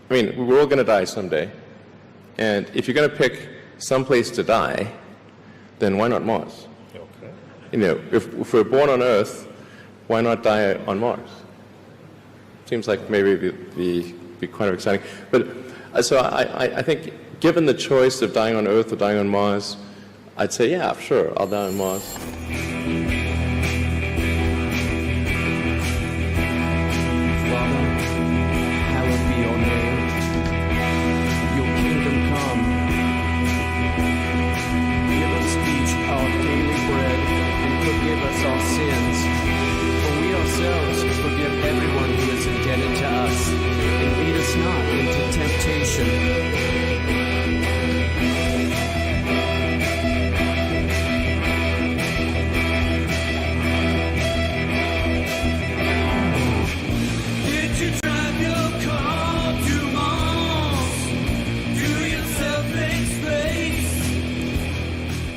we're all going to die someday. And if you're going to pick some place to die, then why not Mars? Okay. If we're born on Earth, why not die on Mars? Seems like maybe it'd be quite exciting. But so I think given the choice of dying on Earth or dying on Mars, I'd say, yeah, sure, I'll die on Mars.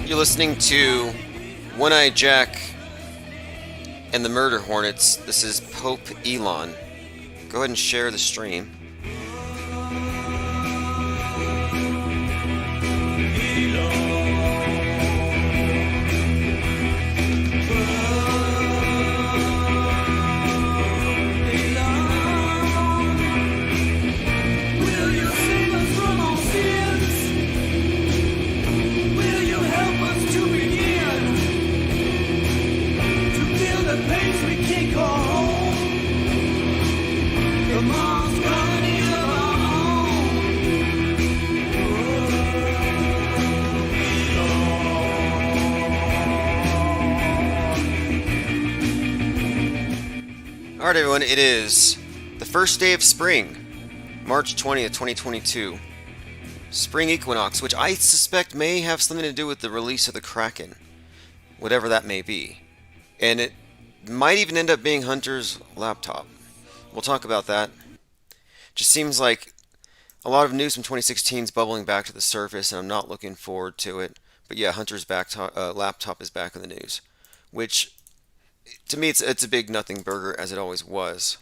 Listening to One-Eyed Jack and the Murder Hornets. This is Pope Elon. Go ahead and share the stream. Alright everyone, it is the first day of spring, March 20th, 2022. Spring Equinox, which I suspect may have something to do with the release of the Kraken, whatever that may be. And it might even end up being Hunter's laptop. We'll talk about that. Just seems like a lot of news from 2016 is bubbling back to the surface, and I'm not looking forward to it. But yeah, Hunter's laptop is back in the news, which to me it's a big nothing burger, as it always was.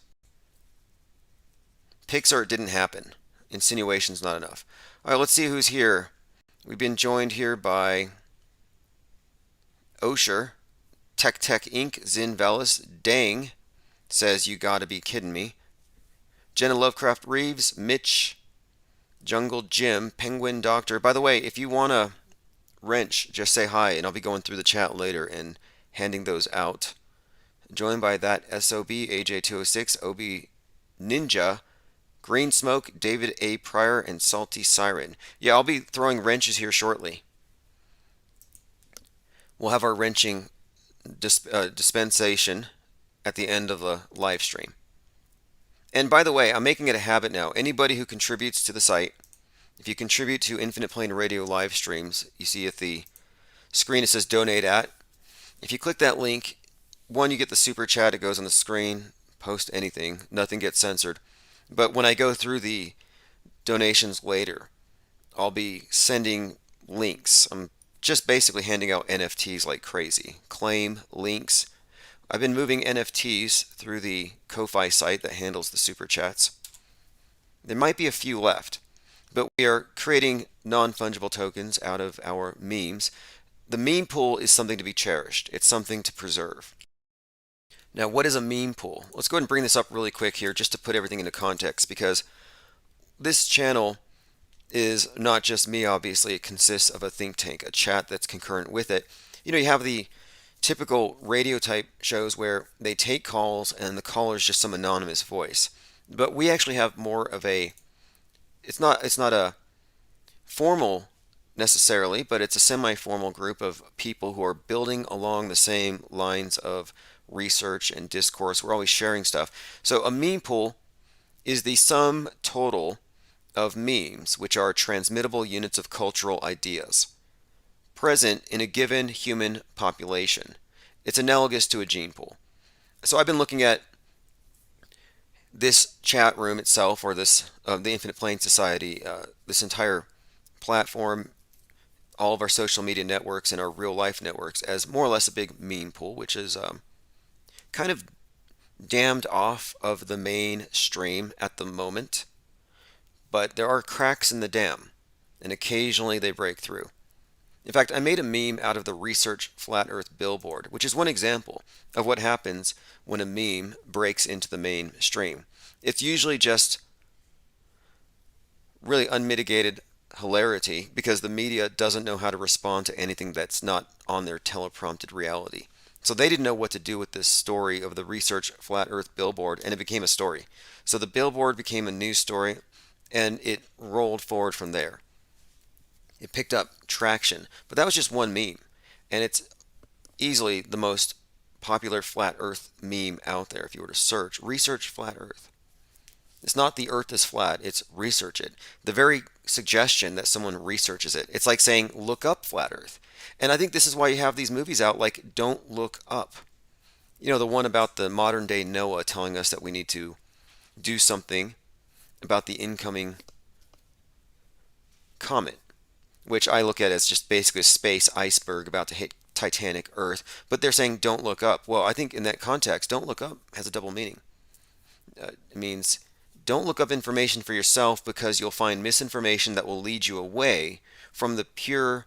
Pixar didn't happen. Insinuation's not enough. Alright, let's see who's here. We've been joined here by Osher, Tech Inc., Zin Velas, Dang, says you gotta be kidding me. Jenna Lovecraft Reeves, Mitch, Jungle Jim, Penguin Doctor. By the way, if you want a wrench, just say hi, and I'll be going through the chat later and handing those out. Joined by that SOB, AJ206, OB Ninja, Green Smoke, David A. Pryor, and Salty Siren. Yeah, I'll be throwing wrenches here shortly. We'll have our wrenching dispensation at the end of the live stream. And by the way, I'm making it a habit now. Anybody who contributes to the site, if you contribute to Infinite Plane Radio live streams, you see at the screen it says donate at. If you click that link, one, you get the super chat, it goes on the screen, post anything, nothing gets censored. But when I go through the donations later, I'll be sending links. I'm just basically handing out NFTs like crazy. Claim, links. I've been moving NFTs through the Ko-Fi site that handles the super chats. There might be a few left, but we are creating non-fungible tokens out of our memes. The meme pool is something to be cherished. It's something to preserve. Now, what is a meme pool? Let's go ahead and bring this up really quick here just to put everything into context, because this channel is not just me, obviously. It consists of a think tank, a chat that's concurrent with it. You know, you have the typical radio type shows where they take calls and the caller is just some anonymous voice. But we actually have more of a, it's not a formal necessarily, but it's a semi-formal group of people who are building along the same lines of research and discourse. We're always sharing stuff. So a meme pool is the sum total of memes, which are transmittable units of cultural ideas, present in a given human population. It's analogous to a gene pool. So I've been looking at this chat room itself, or this the Infinite Plane Society, this entire platform, all of our social media networks and our real life networks, as more or less a big meme pool, which is kind of dammed off of the main stream at the moment, but there are cracks in the dam, and occasionally they break through. In fact, I made a meme out of the Research Flat Earth billboard, which is one example of what happens when a meme breaks into the main stream. It's usually just really unmitigated hilarity because the media doesn't know how to respond to anything that's not on their teleprompted reality. So they didn't know what to do with this story of the Research Flat Earth billboard, and it became a story. So the billboard became a news story, and it rolled forward from there. It picked up traction, but that was just one meme, and it's easily the most popular flat earth meme out there if you were to search research flat earth. It's not the earth is flat, it's research it. The very suggestion that someone researches it, it's like saying look up flat earth. And I think this is why you have these movies out like Don't Look Up. You know, the one about the modern day Noah telling us that we need to do something about the incoming comet, which I look at as just basically a space iceberg about to hit Titanic Earth, but they're saying don't look up. Well, I think in that context, don't look up has a double meaning. It means don't look up information for yourself because you'll find misinformation that will lead you away from the pure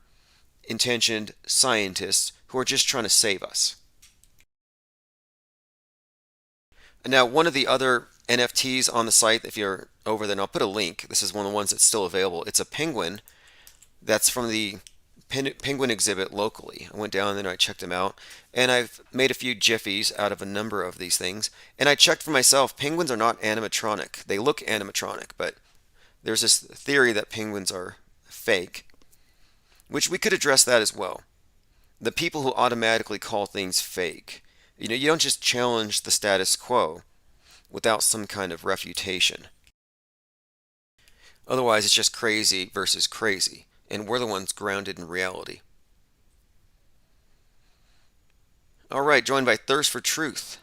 intentioned scientists who are just trying to save us. And now, one of the other NFTs on the site, if you're over there, and I'll put a link. This is one of the ones that's still available. It's a penguin that's from the penguin exhibit locally. I went down there and I checked them out, and I've made a few jiffies out of a number of these things. And I checked for myself, penguins are not animatronic. They look animatronic, but there's this theory that penguins are fake, which we could address that as well. The people who automatically call things fake. You know, you don't just challenge the status quo without some kind of refutation. Otherwise, it's just crazy versus crazy, and we're the ones grounded in reality. All right, joined by Thirst for Truth.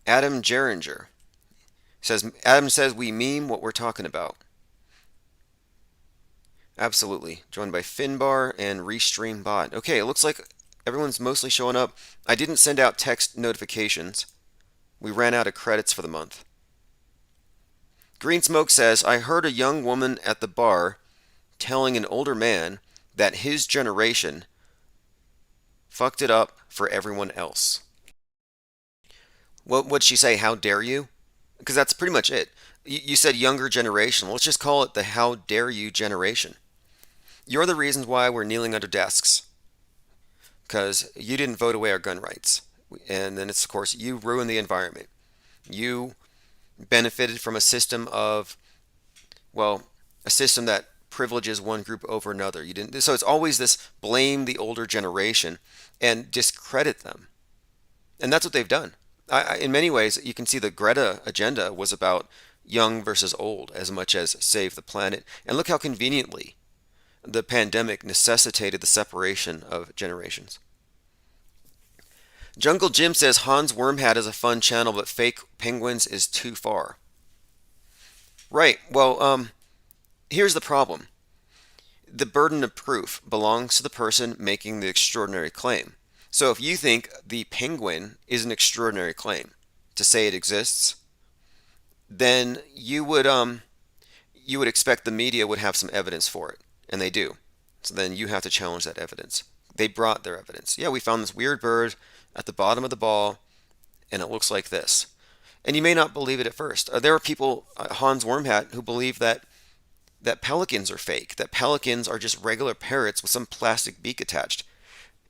Adam Geringer says, Adam says we meme what we're talking about. Absolutely. Joined by Finbar and Restream Bot. Okay, it looks like everyone's mostly showing up. I didn't send out text notifications. We ran out of credits for the month. Green Smoke says, I heard a young woman at the bar telling an older man that his generation fucked it up for everyone else. What'd she say? How dare you? Because that's pretty much it. You said younger generation. Well, let's just call it the how dare you generation. You're the reasons why we're kneeling under desks. Because you didn't vote away our gun rights. And then it's, of course, you ruined the environment. You benefited from a system of, well, a system that privileges one group over another. You didn't. So it's always this blame the older generation and discredit them. And that's what they've done. In many ways, you can see the Greta agenda was about young versus old as much as save the planet. And look how conveniently the pandemic necessitated the separation of generations. Jungle Jim says Hans Wormhat is a fun channel, but fake penguins is too far. Right. Well, here's the problem. The burden of proof belongs to the person making the extraordinary claim. So if you think the penguin is an extraordinary claim to say it exists, then you would expect the media would have some evidence for it, and they do. So then you have to challenge that evidence. They brought their evidence. Yeah, we found this weird bird at the bottom of the ball, and it looks like this. And you may not believe it at first. There are people, Hans Wormhat, who believe that pelicans are fake, that pelicans are just regular parrots with some plastic beak attached.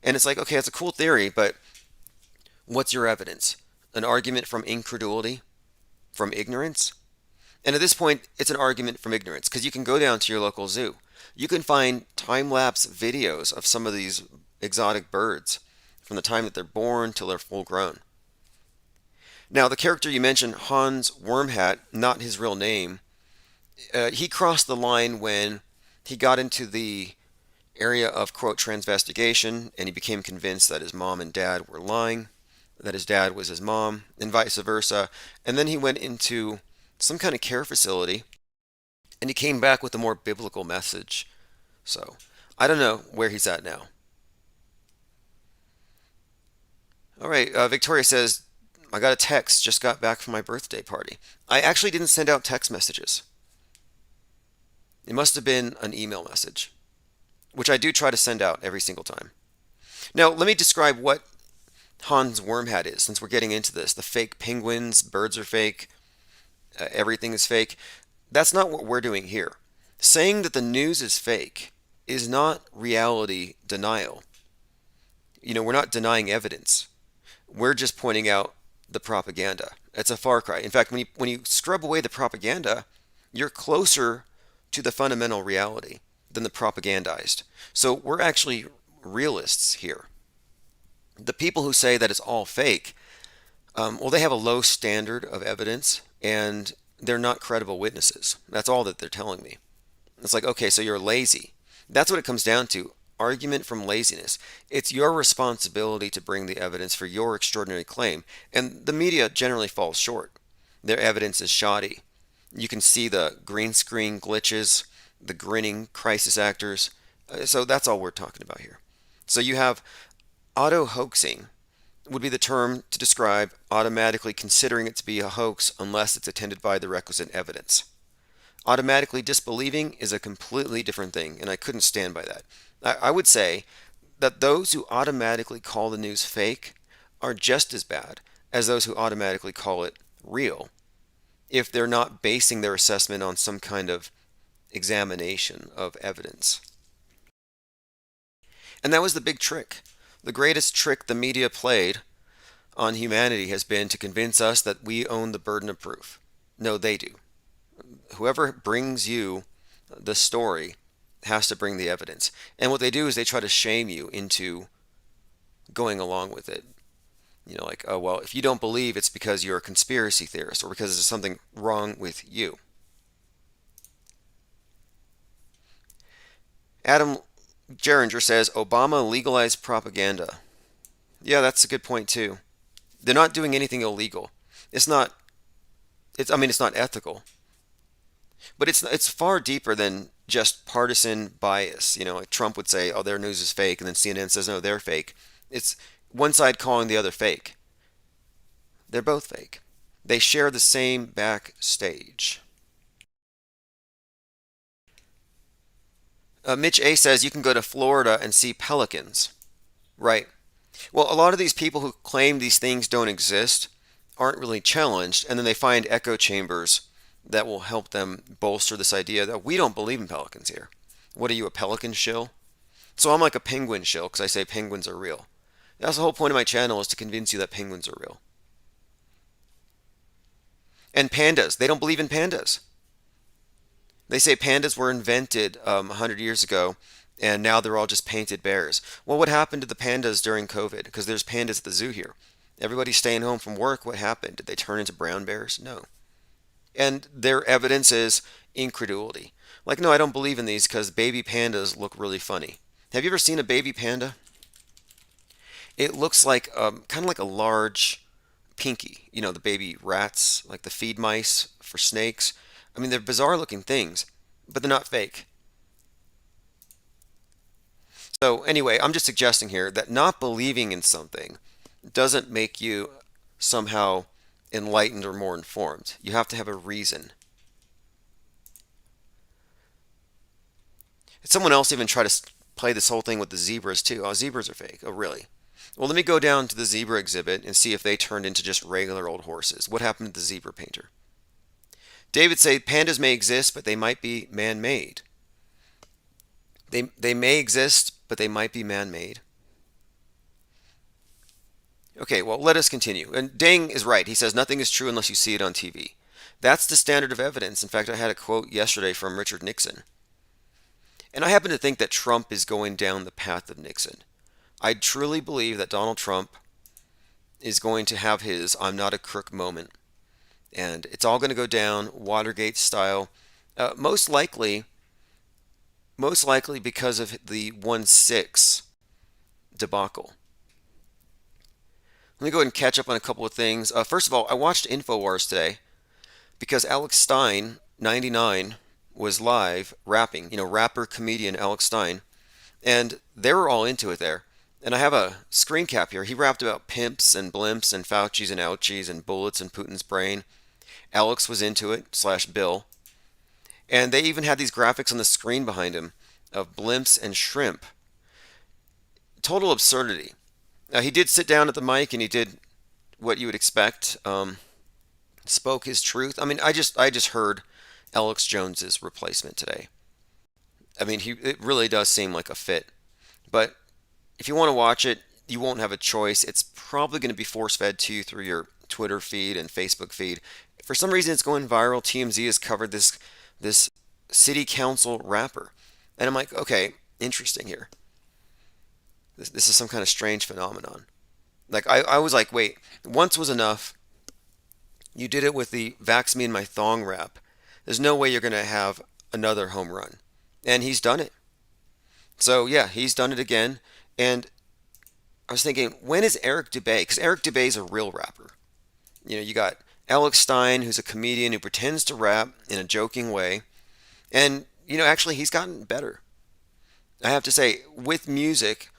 And it's like, okay, that's a cool theory, but what's your evidence? An argument from incredulity? From ignorance? And at this point, it's an argument from ignorance, because you can go down to your local zoo. You can find time-lapse videos of some of these exotic birds from the time that they're born till they're full grown. Now, the character you mentioned, Hans Wormhat, not his real name, he crossed the line when he got into the area of, quote, transvestigation, and he became convinced that his mom and dad were lying, that his dad was his mom, and vice versa. And then he went into some kind of care facility, and he came back with a more biblical message. So, I don't know where he's at now. All right, Victoria says, I got a text, just got back from my birthday party. I actually didn't send out text messages. It must have been an email message, which I do try to send out every single time. Now, let me describe what Hans Wormhat is, since we're getting into this. The fake penguins, birds are fake, everything is fake. That's not what we're doing here. Saying that the news is fake is not reality denial. We're not denying evidence. We're just pointing out the propaganda. It's a far cry. In fact, when you scrub away the propaganda, you're closer to the fundamental reality than the propagandized. So we're actually realists here. The people who say that it's all fake, well, they have a low standard of evidence and they're not credible witnesses. That's all that they're telling me. It's like, okay, so you're lazy. That's what it comes down to. Argument from laziness. It's your responsibility to bring the evidence for your extraordinary claim, and the media generally falls short. Their evidence is shoddy. You can see the green screen glitches, the grinning crisis actors. So that's all we're talking about here. So you have auto-hoaxing would be the term to describe automatically considering it to be a hoax unless it's attended by the requisite evidence. Automatically disbelieving is a completely different thing, and I couldn't stand by that. I would say that those who automatically call the news fake are just as bad as those who automatically call it real if they're not basing their assessment on some kind of examination of evidence. And that was the big trick. The greatest trick the media played on humanity has been to convince us that we own the burden of proof. No, they do. Whoever brings you the story has to bring the evidence. And what they do is they try to shame you into going along with it. Like, oh, well, if you don't believe, it's because you're a conspiracy theorist or because there's something wrong with you. Adam Geringer says, Obama legalized propaganda. Yeah, that's a good point, too. They're not doing anything illegal. It's not ethical. But it's far deeper than just partisan bias. Like Trump would say, oh, their news is fake, and then CNN says, no, they're fake. It's one side calling the other fake. They're both fake. They share the same backstage. Mitch A says you can go to Florida and see pelicans. Right. Well, a lot of these people who claim these things don't exist aren't really challenged, and then they find echo chambers that will help them bolster this idea that we don't believe in pelicans here. What are you, a pelican shill? So I'm like a penguin shill because I say penguins are real. That's the whole point of my channel, is to convince you that penguins are real. And pandas, they don't believe in pandas. They say pandas were invented 100 years ago, and now they're all just painted bears. Well, what happened to the pandas during COVID? Because there's pandas at the zoo here. Everybody's staying home from work. What happened? Did they turn into brown bears? No. And their evidence is incredulity. Like, no, I don't believe in these because baby pandas look really funny. Have you ever seen a baby panda? It looks like kind of like a large pinky. The baby rats, like the feed mice for snakes. I mean, they're bizarre looking things, but they're not fake. So anyway, I'm just suggesting here that not believing in something doesn't make you somehow enlightened or more informed. You have to have a reason. Someone else even tried to play this whole thing with the zebras too. Oh, zebras are fake. Oh, really? Well, let me go down to the zebra exhibit and see if they turned into just regular old horses. What happened to the zebra painter? David said pandas may exist, but they might be man-made. They may exist, but they might be man-made. Okay, well, let us continue. And Dang is right. He says nothing is true unless you see it on TV. That's the standard of evidence. In fact, I had a quote yesterday from Richard Nixon. And I happen to think that Trump is going down the path of Nixon. I truly believe that Donald Trump is going to have his I'm not a crook moment. And it's all going to go down Watergate style. Most likely because of the 1-6 debacle. Let me go ahead and catch up on a couple of things. First of all, I watched InfoWars today because Alex Stein, 99, was live rapping. Rapper, comedian Alex Stein. And they were all into it there. And I have a screen cap here. He rapped about pimps and blimps and Fauci's and ouchies and bullets in Putin's brain. Alex was into it, slash Bill. And they even had these graphics on the screen behind him of blimps and shrimp. Total absurdity. He did sit down at the mic and he did what you would expect. Spoke his truth. I mean, I just heard Alex Jones's replacement today. I mean, it really does seem like a fit. But if you want to watch it, you won't have a choice. It's probably going to be force-fed to you through your Twitter feed and Facebook feed. For some reason, it's going viral. TMZ has covered this city council rapper. And I'm like, okay, interesting here. This is some kind of strange phenomenon. Like, I was like, wait, once was enough. You did it with the Vax Me in My Thong rap. There's no way you're going to have another home run. And he's done it. So, yeah, he's done it again. And I was thinking, when is Eric Dubay? Because Eric Dubay is a real rapper. You know, you got Alex Stein, who's a comedian who pretends to rap in a joking way. And, you know, actually, he's gotten better. I have to say, with music,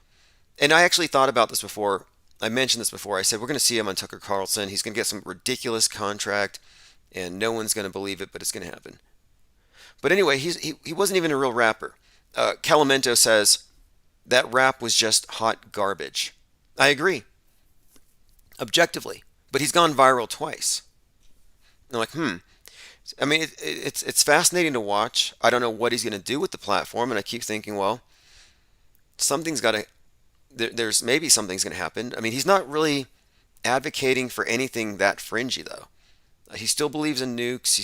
and I actually thought about this before. I mentioned this before. I said, we're going to see him on Tucker Carlson. He's going to get some ridiculous contract, and no one's going to believe it, but it's going to happen. But anyway, he wasn't even a real rapper. Calamento says that rap was just hot garbage. I agree. Objectively. But he's gone viral twice. And I'm like, I mean, it's fascinating to watch. I don't know what he's going to do with the platform, and I keep thinking, well, something's got to... There's maybe something's going to happen. I mean, he's not really advocating for anything that fringy, though. He still believes in nukes.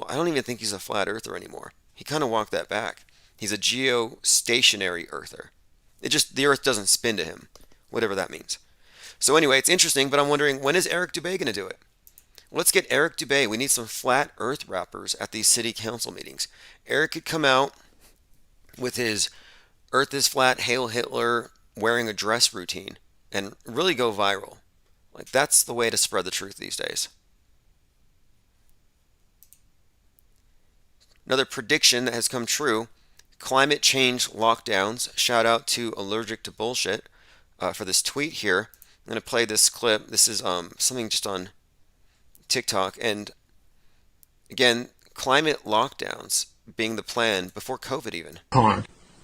I don't even think he's a flat earther anymore. He kind of walked that back. He's a geostationary earther. The earth doesn't spin to him, whatever that means. So anyway, it's interesting, but I'm wondering, when is Eric Dubay going to do it? Let's get Eric Dubay. We need some flat earth rappers at these city council meetings. Eric could come out with his Earth is Flat, Hail Hitler, wearing a dress routine and really go viral. Like, that's the way to spread the truth these days. Another prediction that has come true: climate change lockdowns. Shout out to Allergic to Bullshit for this tweet here. I'm going to play this clip. This is something just on TikTok. And again, climate lockdowns being the plan before COVID even.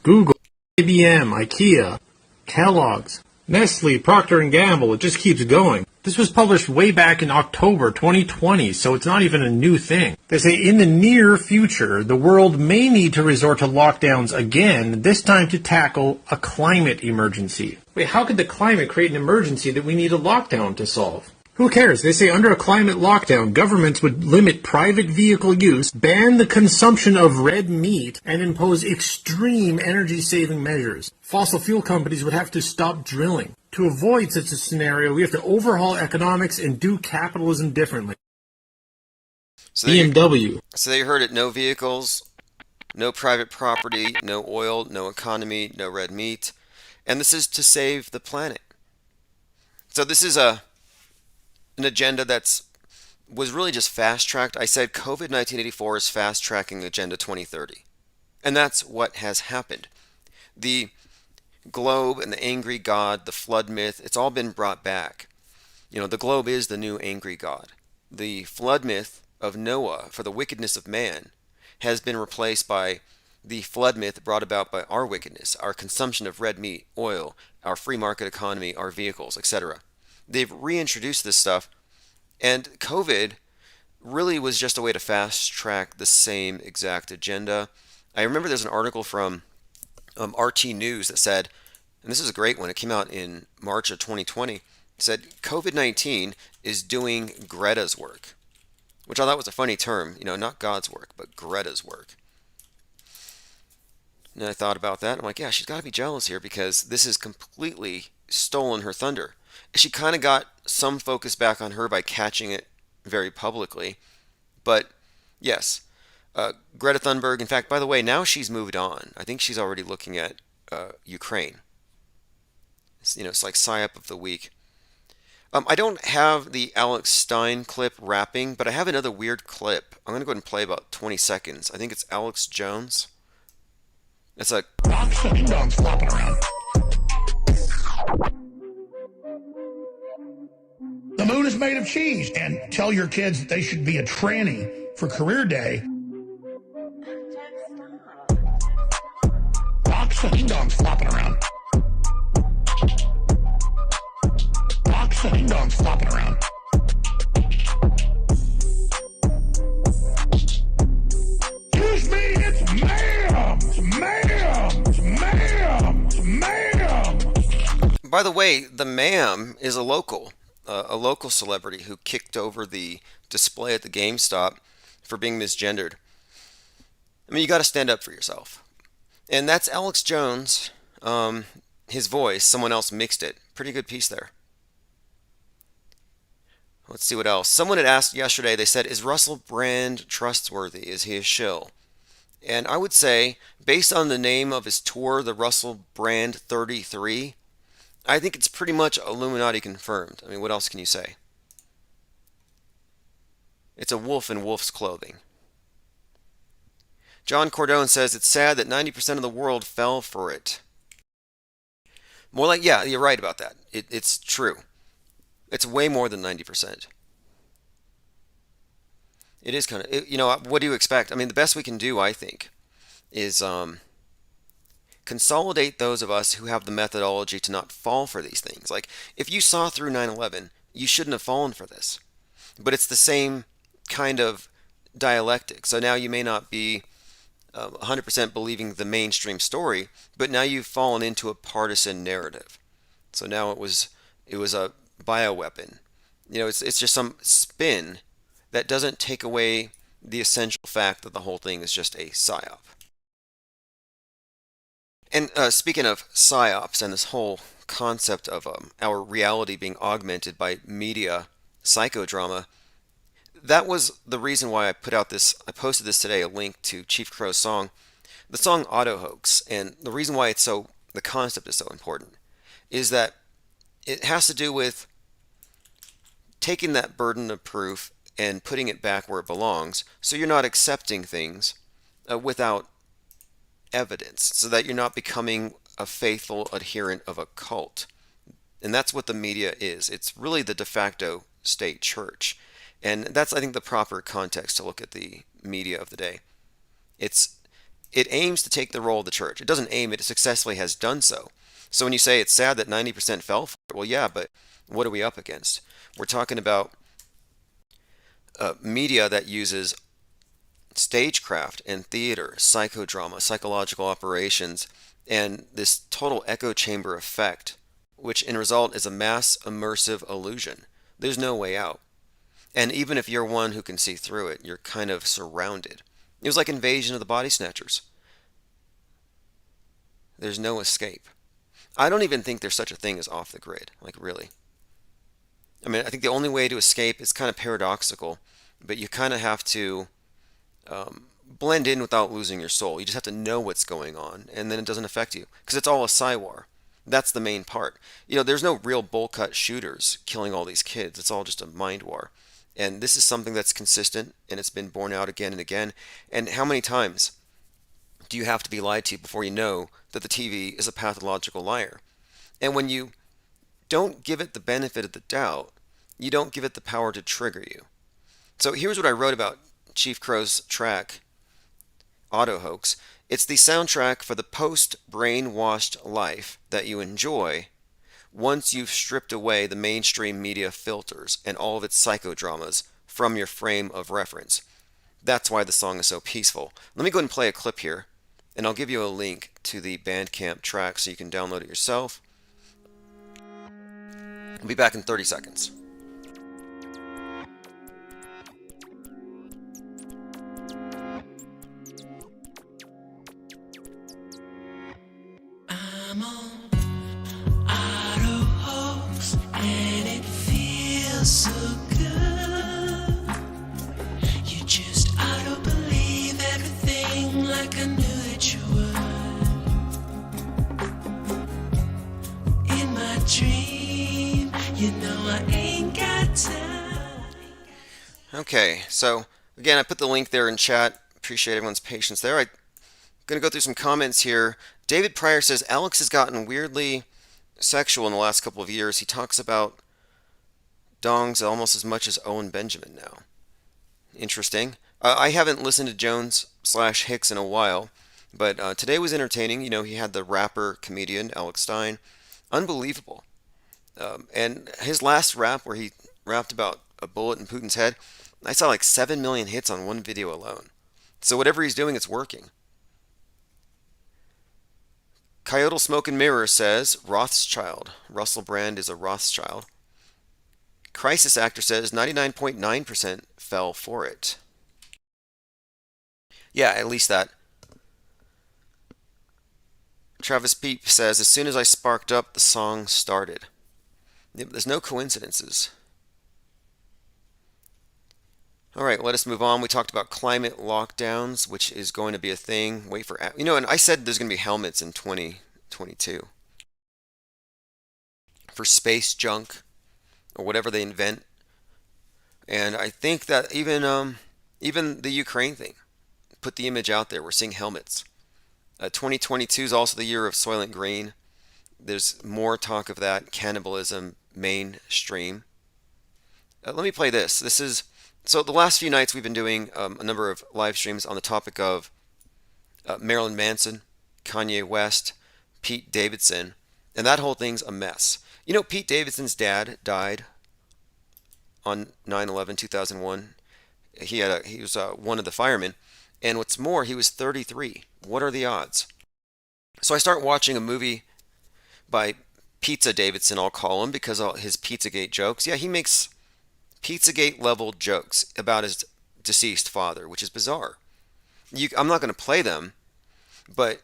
Google, IBM, IKEA, Kellogg's, Nestle, Procter & Gamble, it just keeps going. This was published way back in October 2020, so it's not even a new thing. They say in the near future, the world may need to resort to lockdowns again, this time to tackle a climate emergency. Wait, how could the climate create an emergency that we need a lockdown to solve? Who cares? They say under a climate lockdown, governments would limit private vehicle use, ban the consumption of red meat, and impose extreme energy-saving measures. Fossil fuel companies would have to stop drilling. To avoid such a scenario, we have to overhaul economics and do capitalism differently. So BMW. So they heard it: no vehicles, no private property, no oil, no economy, no red meat. And this is to save the planet. So this is an agenda was really just fast-tracked. I said COVID 1984 is fast-tracking Agenda 2030. And that's what has happened. The globe and the angry god, the flood myth, it's all been brought back. You know, the globe is the new angry god. The flood myth of Noah for the wickedness of man has been replaced by the flood myth brought about by our wickedness, our consumption of red meat, oil, our free market economy, our vehicles, etc. They've reintroduced this stuff, and COVID really was just a way to fast track the same exact agenda. I remember there's an article from RT News that said, and this is a great one, it came out in March of 2020, it said COVID-19 is doing Greta's work, which I thought was a funny term, you know, not God's work, but Greta's work. And I thought about that. I'm like, yeah, she's got to be jealous here because this has completely stolen her thunder. She kind of got some focus back on her by catching it very publicly. But yes, Greta Thunberg, in fact, by the way, now she's moved on. I think she's already looking at Ukraine. It's like PSYOP of the week. I don't have the Alex Stein clip rapping, but I have another weird clip. I'm going to go ahead and play about 20 seconds. I think it's Alex Jones. It's a... Rock chicken dogs flopping around. The moon is made of cheese. And tell your kids that they should be a tranny for career day. Box of ding-dongs flopping around. Box of ding-dongs flopping around. Excuse me, it's ma'am! It's ma'am! It's ma'am! It's ma'am! By the way, the ma'am is a local celebrity who kicked over the display at the GameStop for being misgendered. I mean, you got to stand up for yourself. And that's Alex Jones. His voice, someone else mixed it. Pretty good piece there. Let's see what else. Someone had asked yesterday, they said, is Russell Brand trustworthy? Is he a shill? And I would say, based on the name of his tour, the Russell Brand 33, I think it's pretty much Illuminati confirmed. I mean, what else can you say? It's a wolf in wolf's clothing. John Cordone says, it's sad that 90% of the world fell for it. More like, yeah, you're right about that. It's true. It's way more than 90%. It is kind of, what do you expect? I mean, the best we can do, I think, is consolidate those of us who have the methodology to not fall for these things. Like, if you saw through 9/11, you shouldn't have fallen for this. But it's the same kind of dialectic. So now you may not be 100% believing the mainstream story, but now you've fallen into a partisan narrative. So now it was a bioweapon. It's just some spin that doesn't take away the essential fact that the whole thing is just a psyop. And speaking of psyops and this whole concept of our reality being augmented by media psychodrama, that was the reason why I posted this today, a link to Chief Crow's song, the song Auto Hoax. And the reason why the concept is so important is that it has to do with taking that burden of proof and putting it back where it belongs, so you're not accepting things without evidence, so that you're not becoming a faithful adherent of a cult. And that's what the media is. It's really the de facto state church. And that's, I think, the proper context to look at the media of the day. It aims to take the role of the church. It doesn't aim, it successfully has done so. So when you say it's sad that 90% fell for it, well, yeah, but what are we up against? We're talking about media that uses stagecraft and theater, psychodrama, psychological operations, and this total echo chamber effect, which in result is a mass immersive illusion. There's no way out. And even if you're one who can see through it, you're kind of surrounded. It was like Invasion of the Body Snatchers. There's no escape. I don't even think there's such a thing as off the grid, like really. I mean, I think the only way to escape is kind of paradoxical, but you kind of have to blend in without losing your soul. You just have to know what's going on, and then it doesn't affect you, because it's all a psy-war. That's the main part. There's no real bowl-cut shooters killing all these kids. It's all just a mind war. And this is something that's consistent, and it's been borne out again and again. And how many times do you have to be lied to before you know that the TV is a pathological liar? And when you don't give it the benefit of the doubt, you don't give it the power to trigger you. So here's what I wrote about Chief Crow's track, Auto Hoax. It's the soundtrack for the post-brainwashed life that you enjoy once you've stripped away the mainstream media filters and all of its psychodramas from your frame of reference. That's why the song is so peaceful. Let me go ahead and play a clip here, and I'll give you a link to the Bandcamp track so you can download it yourself. I'll be back in 30 seconds. I'm on Auto Hoax and it feels so good. You just auto-believe everything like I knew that you would. In my dream, you know I ain't got time. Okay, so again, I put the link there in chat. Appreciate everyone's patience there. I'm going to go through some comments here. David Pryor says, Alex has gotten weirdly sexual in the last couple of years. He talks about dongs almost as much as Owen Benjamin now. Interesting. I haven't listened to Jones slash Hicks in a while, but today was entertaining. You know, he had the rapper comedian Alex Stein. Unbelievable. And his last rap, where he rapped about a bullet in Putin's head, I saw like 7 million hits on one video alone. So whatever he's doing, it's working. Coyote Smoke and Mirror says, Rothschild. Russell Brand is a Rothschild. Crisis Actor says 99.9% fell for it. Yeah, at least that. Travis Peep says, as soon as I sparked up, the song started. Yeah, there's no coincidences. All right, let us move on. We talked about climate lockdowns, which is going to be a thing. Wait for, you know, and I said there's going to be helmets in 2022 for space junk or whatever they invent. And I think that even the Ukraine thing put the image out there. We're seeing helmets. 2022 is also the year of Soylent Green. There's more talk of that cannibalism mainstream. Let me play this. This is so the last few nights we've been doing a number of live streams on the topic of Marilyn Manson, Kanye West, Pete Davidson, and that whole thing's a mess. You know, Pete Davidson's dad died on 9/11/2001. He was one of the firemen, and what's more, he was 33. What are the odds? So I start watching a movie by Pizza Davidson, I'll call him, because of his Pizzagate jokes. Yeah, he makes Pizzagate level jokes about his deceased father, which is bizarre. I'm not going to play them, but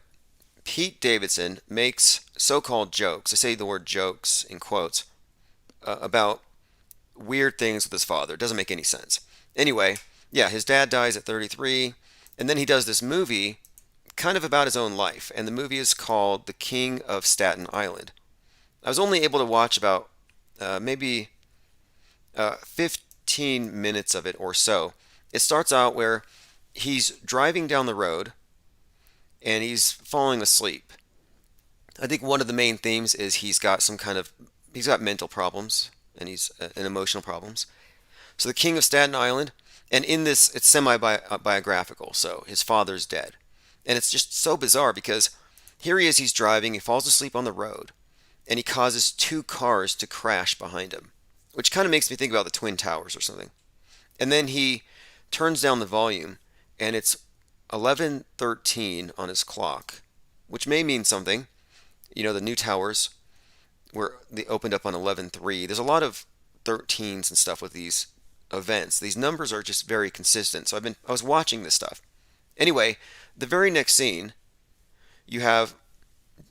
Pete Davidson makes so-called jokes. I say the word jokes in quotes about weird things with his father. It doesn't make any sense. Anyway, yeah, his dad dies at 33, and then he does this movie kind of about his own life, and the movie is called The King of Staten Island. I was only able to watch about maybe 15 minutes of it or so. It starts out where he's driving down the road and he's falling asleep. I think one of the main themes is he's got mental problems and and emotional problems. So the King of Staten Island, and in this it's semi-biographical, so his father's dead. And it's just so bizarre because here he is, he's driving, he falls asleep on the road, and he causes 2 cars to crash behind him, which kind of makes me think about the Twin Towers or something. And then he turns down the volume, and it's 11:13 on his clock, which may mean something. You know, the new towers they opened up on 11:3. There's a lot of 13s and stuff with these events. These numbers are just very consistent. So I was watching this stuff. Anyway, the very next scene, you have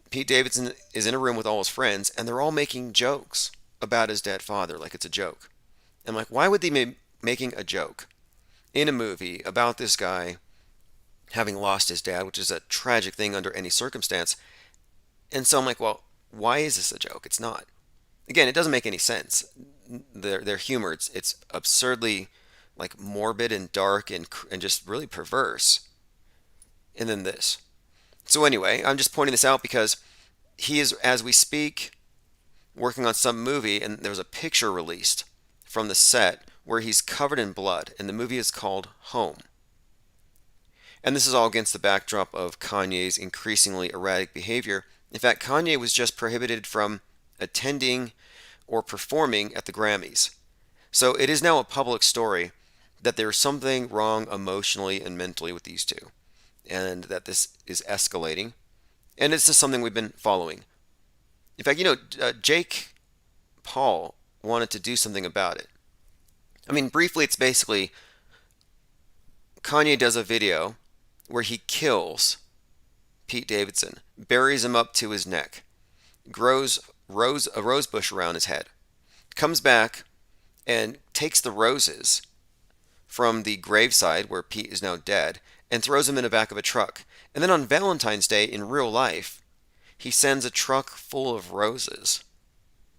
Pete Davidson is in a room with all his friends, and they're all making jokes about his dead father, like it's a joke. I'm like, why would they be making a joke in a movie about this guy having lost his dad, which is a tragic thing under any circumstance? And so I'm like, well, why is this a joke? It's not. Again, it doesn't make any sense. Their humor, it's absurdly like morbid and dark and just really perverse. And then this. So anyway, I'm just pointing this out because he is, as we speak, working on some movie, and there was a picture released from the set where he's covered in blood, and the movie is called Home. And this is all against the backdrop of Kanye's increasingly erratic behavior. In fact, Kanye was just prohibited from attending or performing at the Grammys. So it is now a public story that there's something wrong emotionally and mentally with these two, and that this is escalating. And this is something we've been following. In fact, Jake Paul wanted to do something about it. I mean, briefly, it's basically Kanye does a video where he kills Pete Davidson, buries him up to his neck, grows a rose bush around his head, comes back and takes the roses from the graveside where Pete is now dead and throws them in the back of a truck. And then on Valentine's Day in real life, he sends a truck full of roses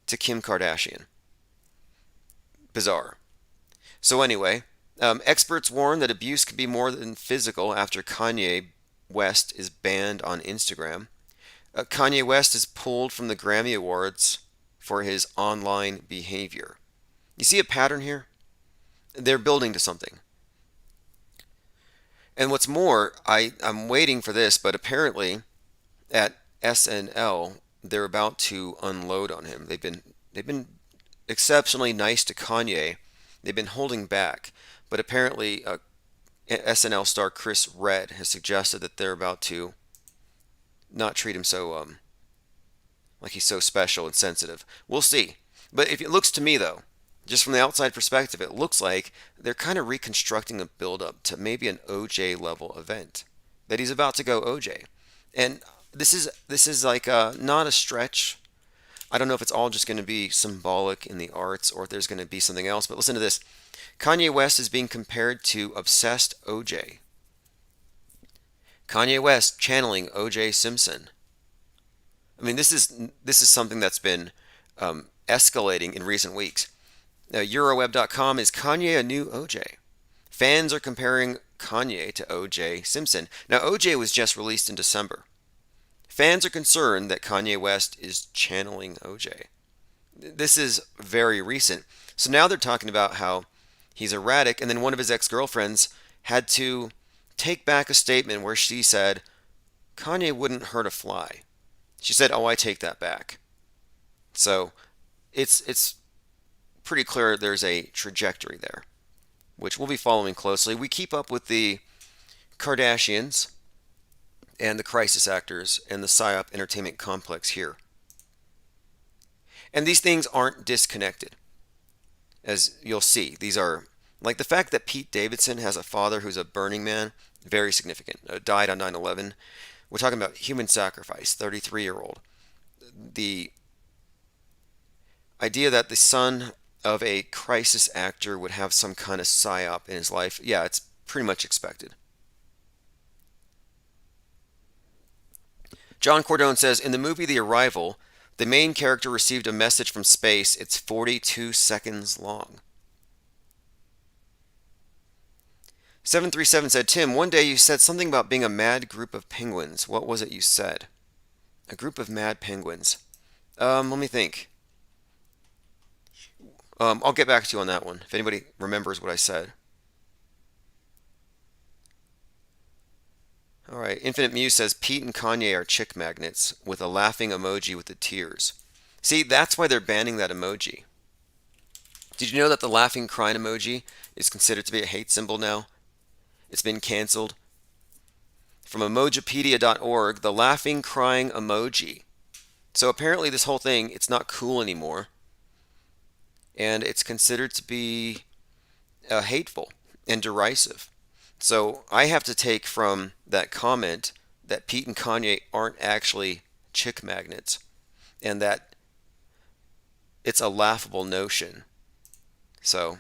to Kim Kardashian. Bizarre. So anyway, experts warn that abuse could be more than physical after Kanye West is banned on Instagram. Kanye West is pulled from the Grammy Awards for his online behavior. You see a pattern here? They're building to something. And what's more, I'm waiting for this, but apparently at SNL, they're about to unload on him. They've been exceptionally nice to Kanye. They've been holding back, but apparently SNL star Chris Redd has suggested that they're about to not treat him so like he's so special and sensitive. We'll see. But if it looks to me though, just from the outside perspective, it looks like they're kind of reconstructing a build-up to maybe an OJ level event. That he's about to go OJ. And this is like not a stretch. I don't know if it's all just going to be symbolic in the arts or if there's going to be something else, but listen to this. Kanye West is being compared to obsessed OJ. Kanye West channeling OJ Simpson. I mean, this is something that's been escalating in recent weeks. Now, Euroweb.com is Kanye a new OJ? Fans are comparing Kanye to OJ Simpson. Now, OJ was just released in December. Fans are concerned that Kanye West is channeling OJ. This is very recent. So now they're talking about how he's erratic, and then one of his ex-girlfriends had to take back a statement where she said, Kanye wouldn't hurt a fly. She said, oh, I take that back. So it's pretty clear there's a trajectory there, which we'll be following closely. We keep up with the Kardashians and the crisis actors and the PSYOP entertainment complex here. And these things aren't disconnected, as you'll see. These are, like the fact that Pete Davidson has a father who's a Burning Man, very significant, died on 9/11. We're talking about human sacrifice, 33-year-old. The idea that the son of a crisis actor would have some kind of PSYOP in his life, yeah, it's pretty much expected. John Cordone says, in the movie The Arrival, the main character received a message from space. It's 42 seconds long. 737 said, Tim, one day you said something about being a mad group of penguins. What was it you said? A group of mad penguins. Let me think. I'll get back to you on that one, if anybody remembers what I said. All right, Infinite Muse says, Pete and Kanye are chick magnets, with a laughing emoji with the tears. See, that's why they're banning that emoji. Did you know that the laughing crying emoji is considered to be a hate symbol now? It's been canceled. From emojipedia.org, the laughing crying emoji. So apparently this whole thing, it's not cool anymore. And it's considered to be hateful and derisive. So I have to take from that comment that Pete and Kanye aren't actually chick magnets and that it's a laughable notion. So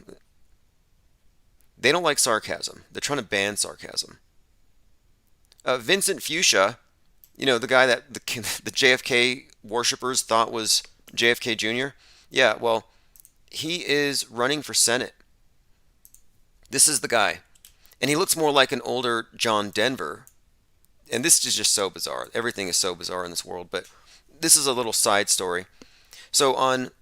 they don't like sarcasm. They're trying to ban sarcasm. Vincent Fuchsia, you know, the guy that the JFK worshippers thought was JFK Jr. Yeah, well, he is running for Senate. This is the guy. And he looks more like an older John Denver. And this is just so bizarre. Everything is so bizarre in this world. But this is a little side story. So on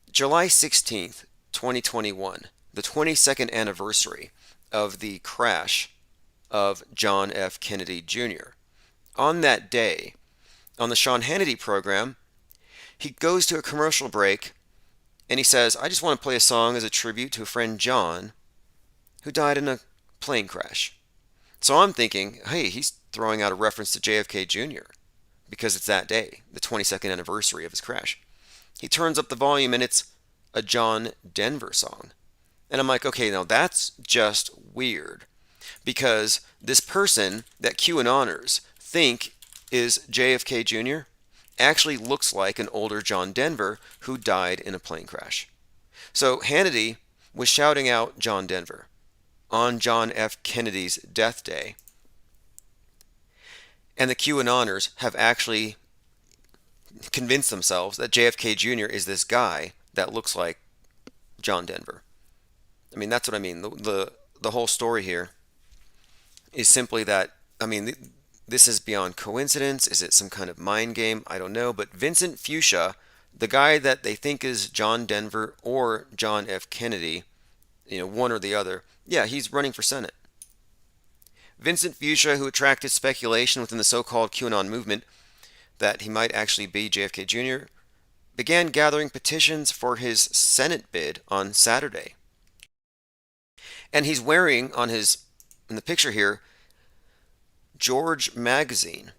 July 16th, 2021, the 22nd anniversary of the crash of John F. Kennedy Jr., on that day, on the Sean Hannity program, he goes to a commercial break and he says, I just want to play a song as a tribute to a friend John who died in a plane crash. So I'm thinking, hey, he's throwing out a reference to JFK Jr. because it's that day, the 22nd anniversary of his crash. He turns up the volume and it's a John Denver song. And I'm like, okay, now that's just weird because this person that QAnoners think is JFK Jr. actually looks like an older John Denver who died in a plane crash. So Hannity was shouting out John Denver on John F. Kennedy's death day. And the QAnoners have actually convinced themselves that JFK Jr. is this guy that looks like John Denver. I mean, that's what I mean. The whole story here is simply that, I mean, this is beyond coincidence. Is it some kind of mind game? I don't know. But Vincent Fuchsia the guy that they think is John Denver or John F. Kennedy, one or the other, yeah, he's running for Senate. Vincent Fuchsia, who attracted speculation within the so-called QAnon movement that he might actually be JFK Jr., began gathering petitions for his Senate bid on Saturday. And he's wearing in the picture here, George Magazine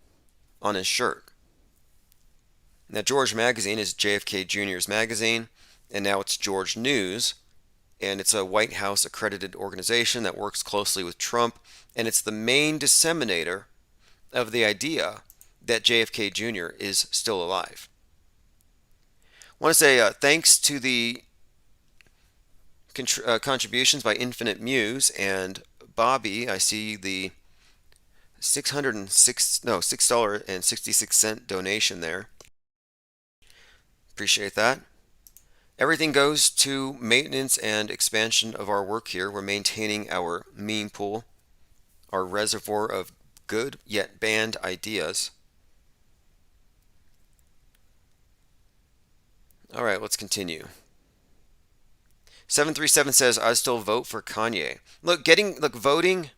on his shirt. Now, George Magazine is JFK Jr.'s magazine, and now it's George News, and it's a White House accredited organization that works closely with Trump, and it's the main disseminator of the idea that JFK Jr. is still alive. I want to say thanks to the contributions by Infinite Muse and Bobby. I see the $6.66 donation there. Appreciate that. Everything goes to maintenance and expansion of our work here. We're maintaining our meme pool, our reservoir of good yet banned ideas. All right, let's continue. 737 says, I still vote for Kanye. Look, voting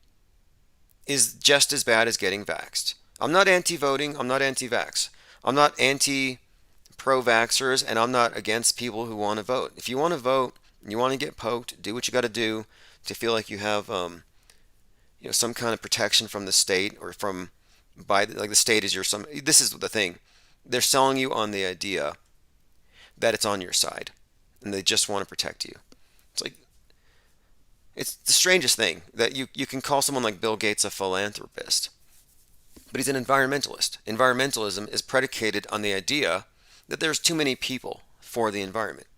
is just as bad as getting vaxxed. I'm not anti-voting. I'm not anti-vax. I'm not anti-pro-vaxxers, and I'm not against people who want to vote. If you want to vote, and you want to get poked, do what you got to do to feel like you have, some kind of protection from the state or the state is this is the thing. They're selling you on the idea that it's on your side, and they just want to protect you. It's the strangest thing that you can call someone like Bill Gates a philanthropist, but he's an environmentalist. Environmentalism is predicated on the idea that there's too many people for the environment.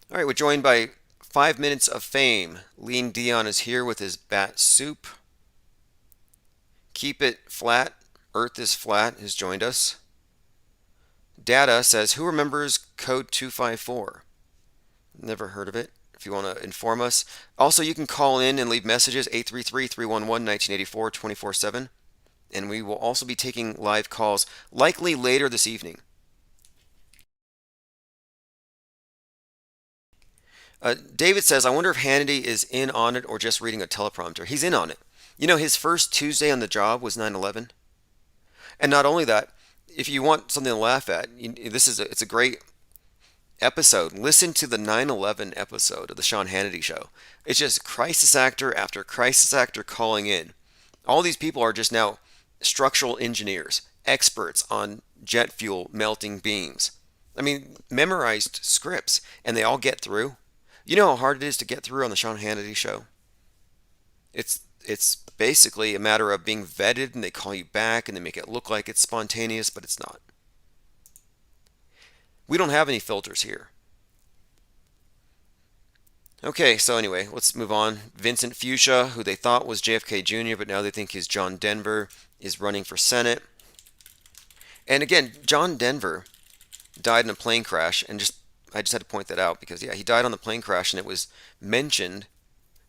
All right, we're joined by 5 Minutes of Fame. Lean Dion is here with his bat soup. Keep It Flat, Earth is Flat, has joined us. Data says, who remembers code 254? Never heard of it. If you want to inform us. Also, you can call in and leave messages, 833-311-1984, 24/7. And we will also be taking live calls, likely later this evening. David says, I wonder if Hannity is in on it or just reading a teleprompter. He's in on it. His first Tuesday on the job was 9/11. And not only that, if you want something to laugh at, it's a great episode. Listen to the 9/11 episode of the Sean Hannity show. It's just crisis actor after crisis actor calling in. All these people are just now structural engineers, experts on jet fuel melting beams. I mean, memorized scripts, and they all get through. You know how hard it is to get through on the Sean Hannity show? It's basically a matter of being vetted, and they call you back, and they make it look like it's spontaneous, but it's not. We don't have any filters here. Okay, so anyway, let's move on. Vincent Fuchsia, who they thought was JFK Jr., but now they think he's John Denver, is running for Senate. And again, John Denver died in a plane crash, and I just had to point that out because, he died on the plane crash, and it was mentioned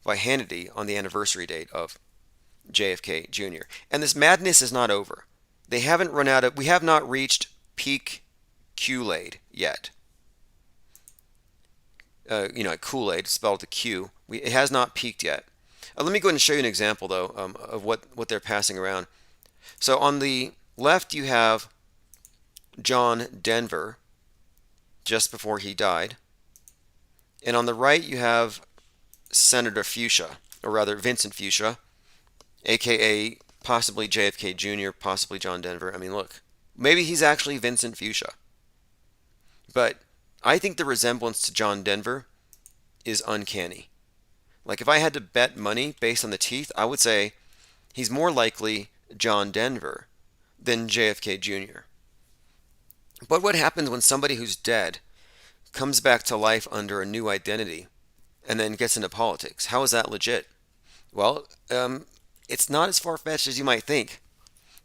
by Hannity on the anniversary date of JFK Jr. And this madness is not over. We have not reached peak Kool-Aid yet. Kool-Aid spelled with a Q. It has not peaked yet. Let me go ahead and show you an example, though, of what they're passing around. So on the left, you have John Denver, just before he died. And on the right, you have Senator Fuchsia, or rather Vincent Fuchsia, a.k.a. possibly JFK Jr., possibly John Denver. I mean, look, maybe he's actually Vincent Fuchsia. But I think the resemblance to John Denver is uncanny. Like, if I had to bet money based on the teeth, I would say he's more likely John Denver than JFK Jr. But what happens when somebody who's dead comes back to life under a new identity and then gets into politics? How is that legit? Well, it's not as far-fetched as you might think.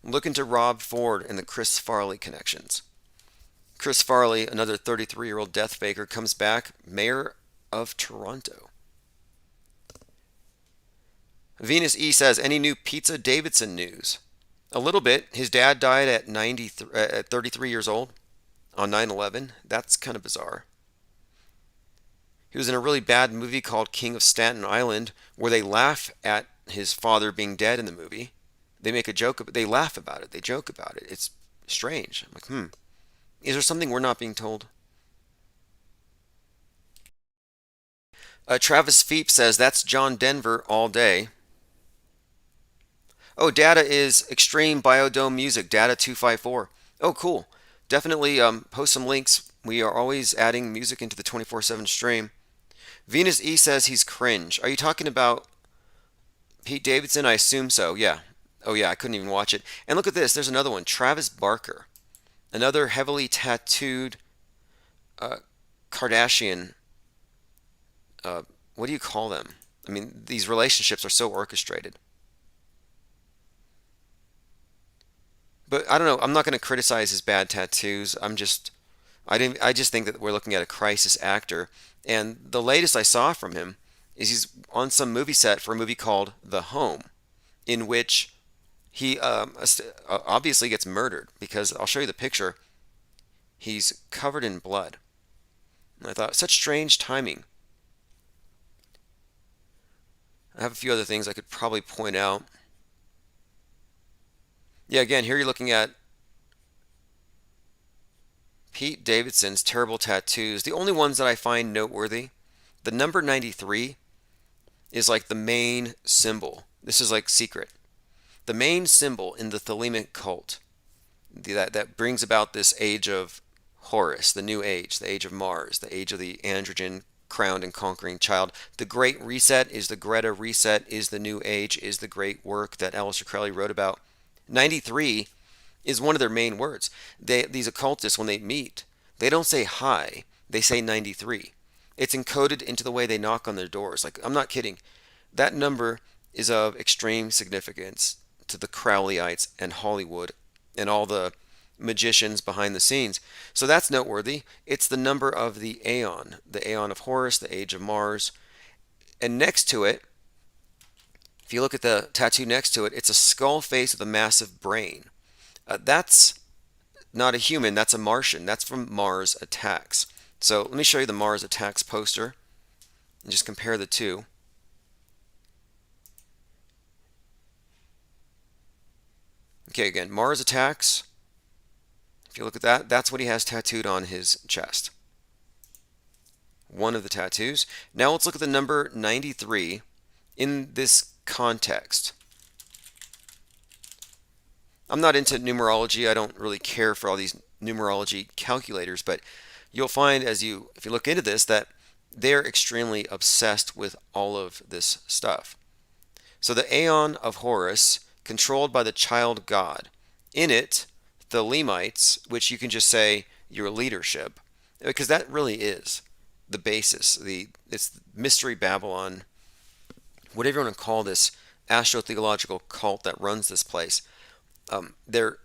Look into Rob Ford and the Chris Farley connections. Chris Farley, another 33-year-old death faker, comes back mayor of Toronto. Venus E says, any new Pizza Davidson news? A little bit. His dad died at 33 years old. on 9/11. That's kind of bizarre. He was in a really bad movie called King of Staten Island, where they laugh at his father being dead in the movie. They make a joke, they laugh about it, they joke about it. It's strange. I'm like, is there something we're not being told? Travis Feep says, that's John Denver all day. Oh, data is Extreme Biodome Music, Data 254. Oh, cool. Definitely post some links. We are always adding music into the 24/7 stream. Venus E says he's cringe. Are you talking about Pete Davidson? I assume so. Yeah. Oh, yeah, I couldn't even watch it. And look at this. There's another one. Travis Barker. Another heavily tattooed Kardashian. What do you call them? I mean, these relationships are so orchestrated. But I don't know. I'm not going to criticize his bad tattoos. I just think that we're looking at a crisis actor. And the latest I saw from him is he's on some movie set for a movie called The Home, in which he obviously gets murdered, because I'll show you the picture. He's covered in blood. And I thought, such strange timing. I have a few other things I could probably point out. Yeah, again, here you're looking at Pete Davidson's terrible tattoos. The only ones that I find noteworthy, the number 93 is like the main symbol. This is like secret. The main symbol in the Thelemic cult that brings about this age of Horus, the new age, the age of Mars, the age of the androgen crowned and conquering child. The Great Reset is the Greta Reset, is the new age, is the great work that Aleister Crowley wrote about. 93 is one of their main words. These occultists, when they meet, they don't say hi, they say 93. It's encoded into the way they knock on their doors. Like, I'm not kidding. That number is of extreme significance to the Crowleyites and Hollywood and all the magicians behind the scenes. So that's noteworthy. It's the number of the Aeon of Horus, the age of Mars. And next to it, if you look at the tattoo next to it, it's a skull face with a massive brain. That's not a human, that's a Martian. That's from Mars Attacks. So let me show you the Mars Attacks poster and just compare the two. Okay, again, Mars Attacks. If you look at that, that's what he has tattooed on his chest. One of the tattoos. Now let's look at the number 93 in this context. I'm not into numerology. I don't really care for all these numerology calculators, but you'll find if you look into this, that they're extremely obsessed with all of this stuff. So the Aeon of Horus, controlled by the child god. In it, the Lemites, which you can just say your leadership, because that really is the basis. It's Mystery Babylon, whatever you want to call this astrotheological cult that runs this place. Their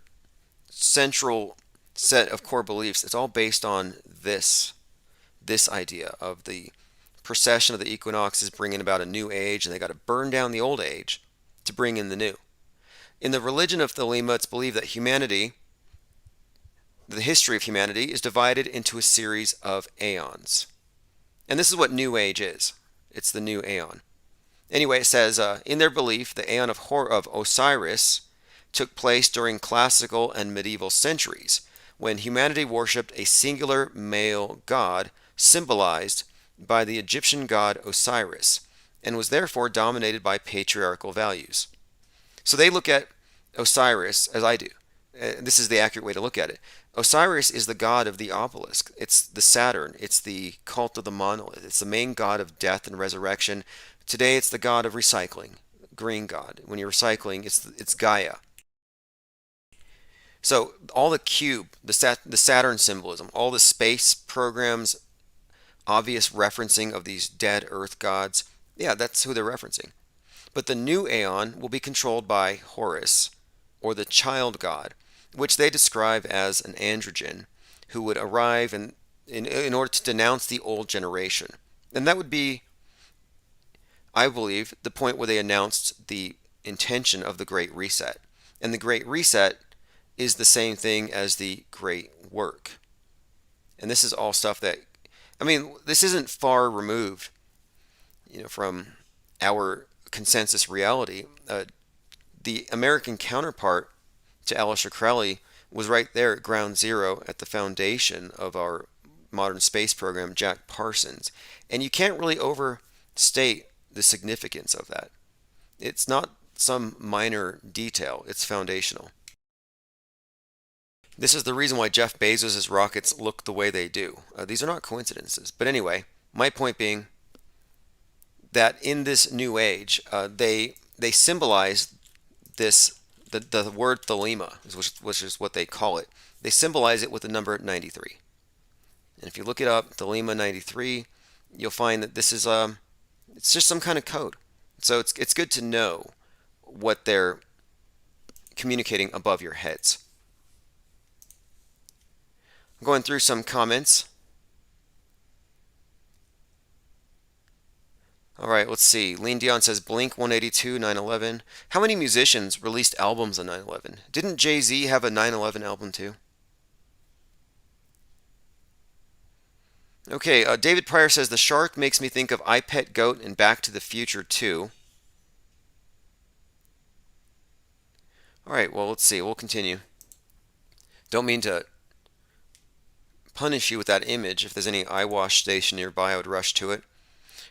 central set of core beliefs, it's all based on this idea of the precession of the equinoxes bringing about a new age, and they got to burn down the old age to bring in the new. In the religion of Thelema, it's believed that humanity, the history of humanity, is divided into a series of aeons. And this is what New Age is. It's the new aeon. Anyway, it says, in their belief, the Aeon of Osiris took place during classical and medieval centuries, when humanity worshipped a singular male god symbolized by the Egyptian god Osiris, and was therefore dominated by patriarchal values. So they look at Osiris as I do. This is the accurate way to look at it. Osiris is the god of the obelisk. It's the Saturn. It's the cult of the monolith. It's the main god of death and resurrection. Today it's the god of recycling, green god. When you're recycling, it's Gaia. So all the cube, the Saturn symbolism, all the space programs, obvious referencing of these dead earth gods, yeah, that's who they're referencing. But the new aeon will be controlled by Horus, or the child god, which they describe as an androgen who would arrive in order to denounce the old generation. And that would be, I believe, the point where they announced the intention of the Great Reset. And the Great Reset is the same thing as the Great Work. And this is all stuff that, I mean, this isn't far removed, from our consensus reality. The American counterpart to Aleister Crowley was right there at ground zero at the foundation of our modern space program, Jack Parsons. And you can't really overstate the significance of that. It's not some minor detail, it's foundational. This is the reason why Jeff Bezos' rockets look the way they do. These are not coincidences. But anyway, my point being that in this new age, they symbolize this, the word thelema, which is what they call it. They symbolize it with the number 93. And if you look it up, thelema 93, you'll find that this is it's just some kind of code. So it's good to know what they're communicating above your heads. I'm going through some comments. All right, let's see. Lean Dion says Blink 182, 9/11. How many musicians released albums on 9/11? Didn't Jay-Z have a 9/11 album too? Okay, David Pryor says the shark makes me think of I Pet Goat and Back to the Future 2. All right, well, let's see. We'll continue. Don't mean to punish you with that image. If there's any eye wash station nearby, I would rush to it.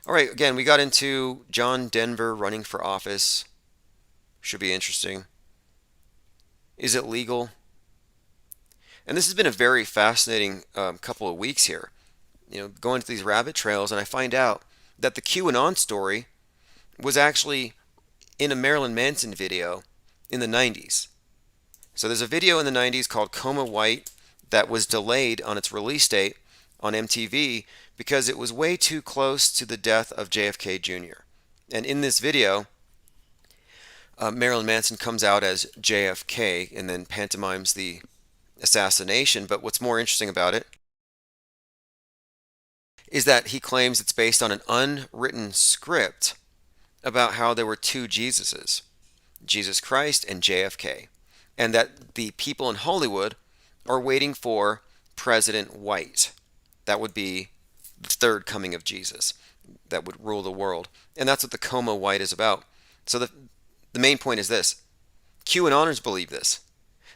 All right, again, we got into John Denver running for office. Should be interesting. Is it legal? And this has been a very fascinating couple of weeks here. Going to these rabbit trails, and I find out that the QAnon story was actually in a Marilyn Manson video in the 90s. So there's a video in the 90s called Coma White that was delayed on its release date on MTV because it was way too close to the death of JFK Jr. And in this video, Marilyn Manson comes out as JFK and then pantomimes the assassination. But what's more interesting about it is that he claims it's based on an unwritten script about how there were two Jesuses, Jesus Christ and JFK, and that the people in Hollywood are waiting for President White. That would be the third coming of Jesus that would rule the world. And that's what the Coma White is about. So the main point is this. QAnoners believe this.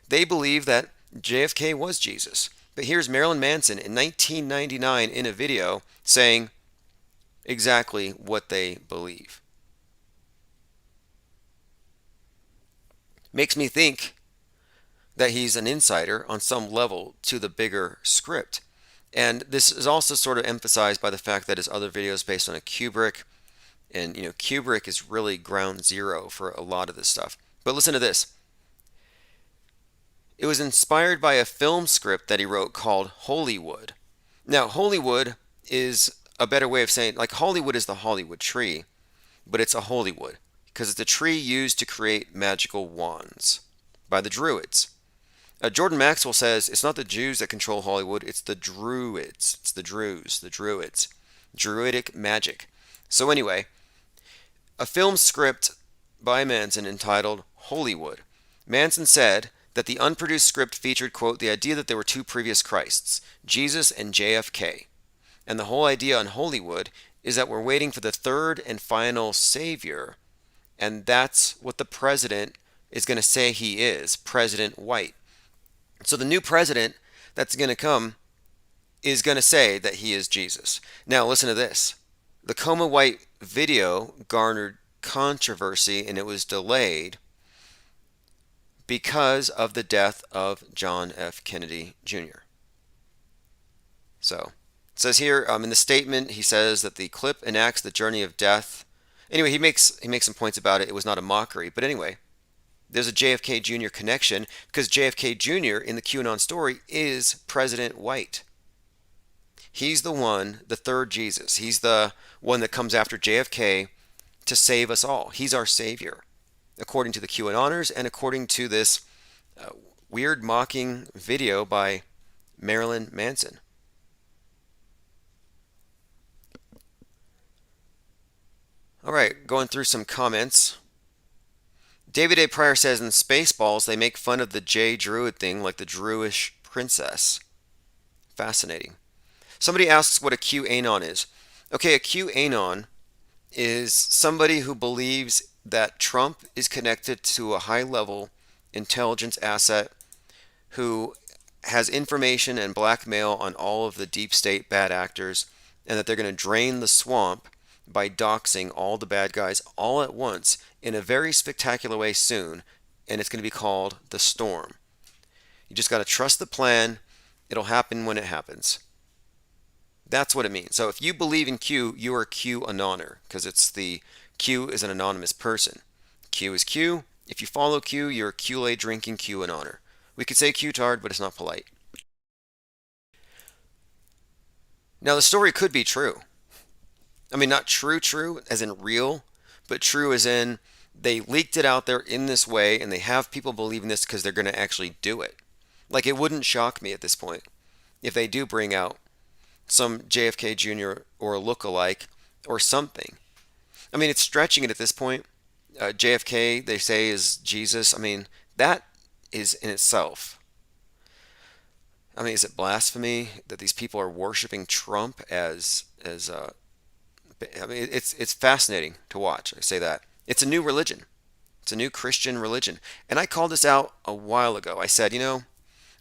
They believe that JFK was Jesus. But here's Marilyn Manson in 1999 in a video saying exactly what they believe. Makes me think that he's an insider on some level to the bigger script. And this is also sort of emphasized by the fact that his other videos based on a Kubrick. And, Kubrick is really ground zero for a lot of this stuff. But listen to this. It was inspired by a film script that he wrote called Hollywood. Now, Hollywood is a better way of saying, like Hollywood is the Hollywood tree, but it's a Hollywood because it's a tree used to create magical wands by the Druids. Jordan Maxwell says it's not the Jews that control Hollywood, it's the Druids. It's the Druze, the Druids. Druidic magic. So anyway, a film script by Manson entitled Hollywood. Manson said that the unproduced script featured, quote, the idea that there were two previous Christs, Jesus and JFK. And the whole idea on Hollywood is that we're waiting for the third and final savior, and that's what the president is going to say he is, President White. So the new president that's going to come is going to say that he is Jesus. Now listen to this. The Coma White video garnered controversy and it was delayed because of the death of John F. Kennedy Jr. So it says here in the statement, he says that the clip enacts the journey of death. Anyway, he makes some points about it. It was not a mockery. But anyway, there's a JFK Jr. connection because JFK Jr. in the QAnon story is President White. He's the one, the third Jesus. He's the one that comes after JFK to save us all. He's our savior, according to the QAnoners and according to this weird mocking video by Marilyn Manson. All right, going through some comments. David A. Pryor says in Spaceballs they make fun of the J Druid thing like the Druish princess. Fascinating. Somebody asks what a QAnon is. Okay, a QAnon is somebody who believes that Trump is connected to a high-level intelligence asset who has information and blackmail on all of the deep state bad actors, and that they're going to drain the swamp by doxing all the bad guys all at once in a very spectacular way soon, and it's going to be called the Storm. You just got to trust the plan. It'll happen when it happens. That's what it means. So if you believe in Q, you are QAnoner, because it's the Q is an anonymous person. Q is Q. If you follow Q, you're a Kool-Aid drinking QAnoner. We could say Q-tard, but it's not polite. Now the story could be true. I mean, not true as in real, but true as in they leaked it out there in this way, and they have people believing this because they're going to actually do it. Like, it wouldn't shock me at this point if they do bring out some JFK Jr. or a look-alike or something. I mean, it's stretching it at this point. JFK, they say, is Jesus. I mean, that is in itself. I mean, is it blasphemy that these people are worshiping Trump as I mean, it's fascinating to watch. I say that. It's a new religion. It's a new Christian religion. And I called this out a while ago. I said,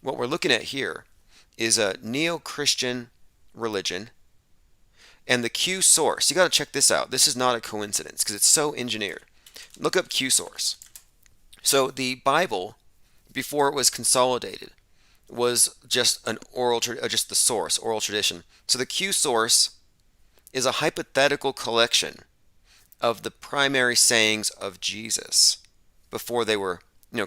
what we're looking at here is a neo-Christian religion, and the Q source. You got to check this out. This is not a coincidence because it's so engineered. Look up Q source. So the Bible, before it was consolidated, was just an just the source, oral tradition. So the Q source is a hypothetical collection of the primary sayings of Jesus before they were,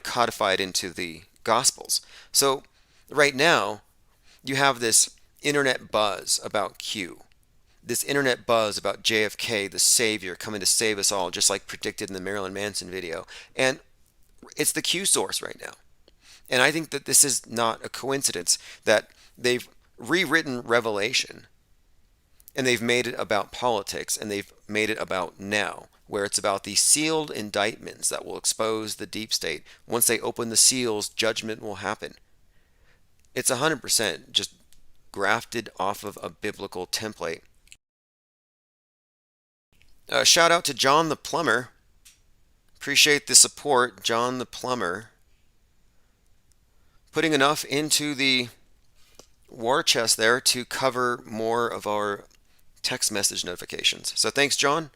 codified into the Gospels. So right now, you have this internet buzz about Q, this internet buzz about JFK, the savior, coming to save us all, just like predicted in the Marilyn Manson video. And it's the Q source right now. And I think that this is not a coincidence that they've rewritten Revelation and they've made it about politics, and they've made it about now, where it's about the sealed indictments that will expose the deep state. Once they open the seals, judgment will happen. It's 100% just grafted off of a biblical template. Shout out to John the Plumber. Appreciate the support, John the Plumber. Putting enough into the war chest there to cover more of our text message notifications. So thanks, John.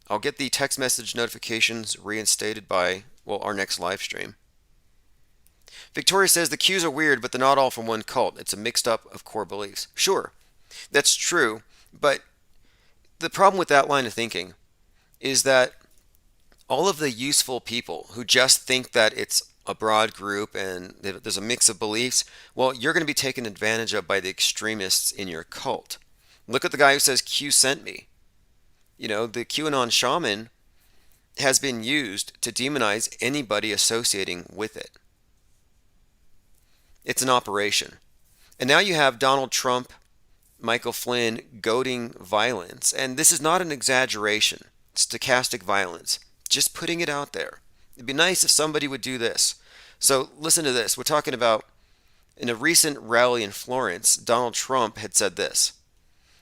I'll get the text message notifications reinstated by, our next live stream. Victoria says the Qs are weird, but they're not all from one cult. It's a mixed up of core beliefs. Sure, that's true. But the problem with that line of thinking is that all of the useful people who just think that it's a broad group and there's a mix of beliefs, you're going to be taken advantage of by the extremists in your cult. Look at the guy who says Q sent me. The QAnon shaman has been used to demonize anybody associating with it. It's an operation. And now you have Donald Trump, Michael Flynn goading violence. And this is not an exaggeration. Stochastic violence. Just putting it out there. It'd be nice if somebody would do this. So listen to this. We're talking about, in a recent rally in Florence, Donald Trump had said this.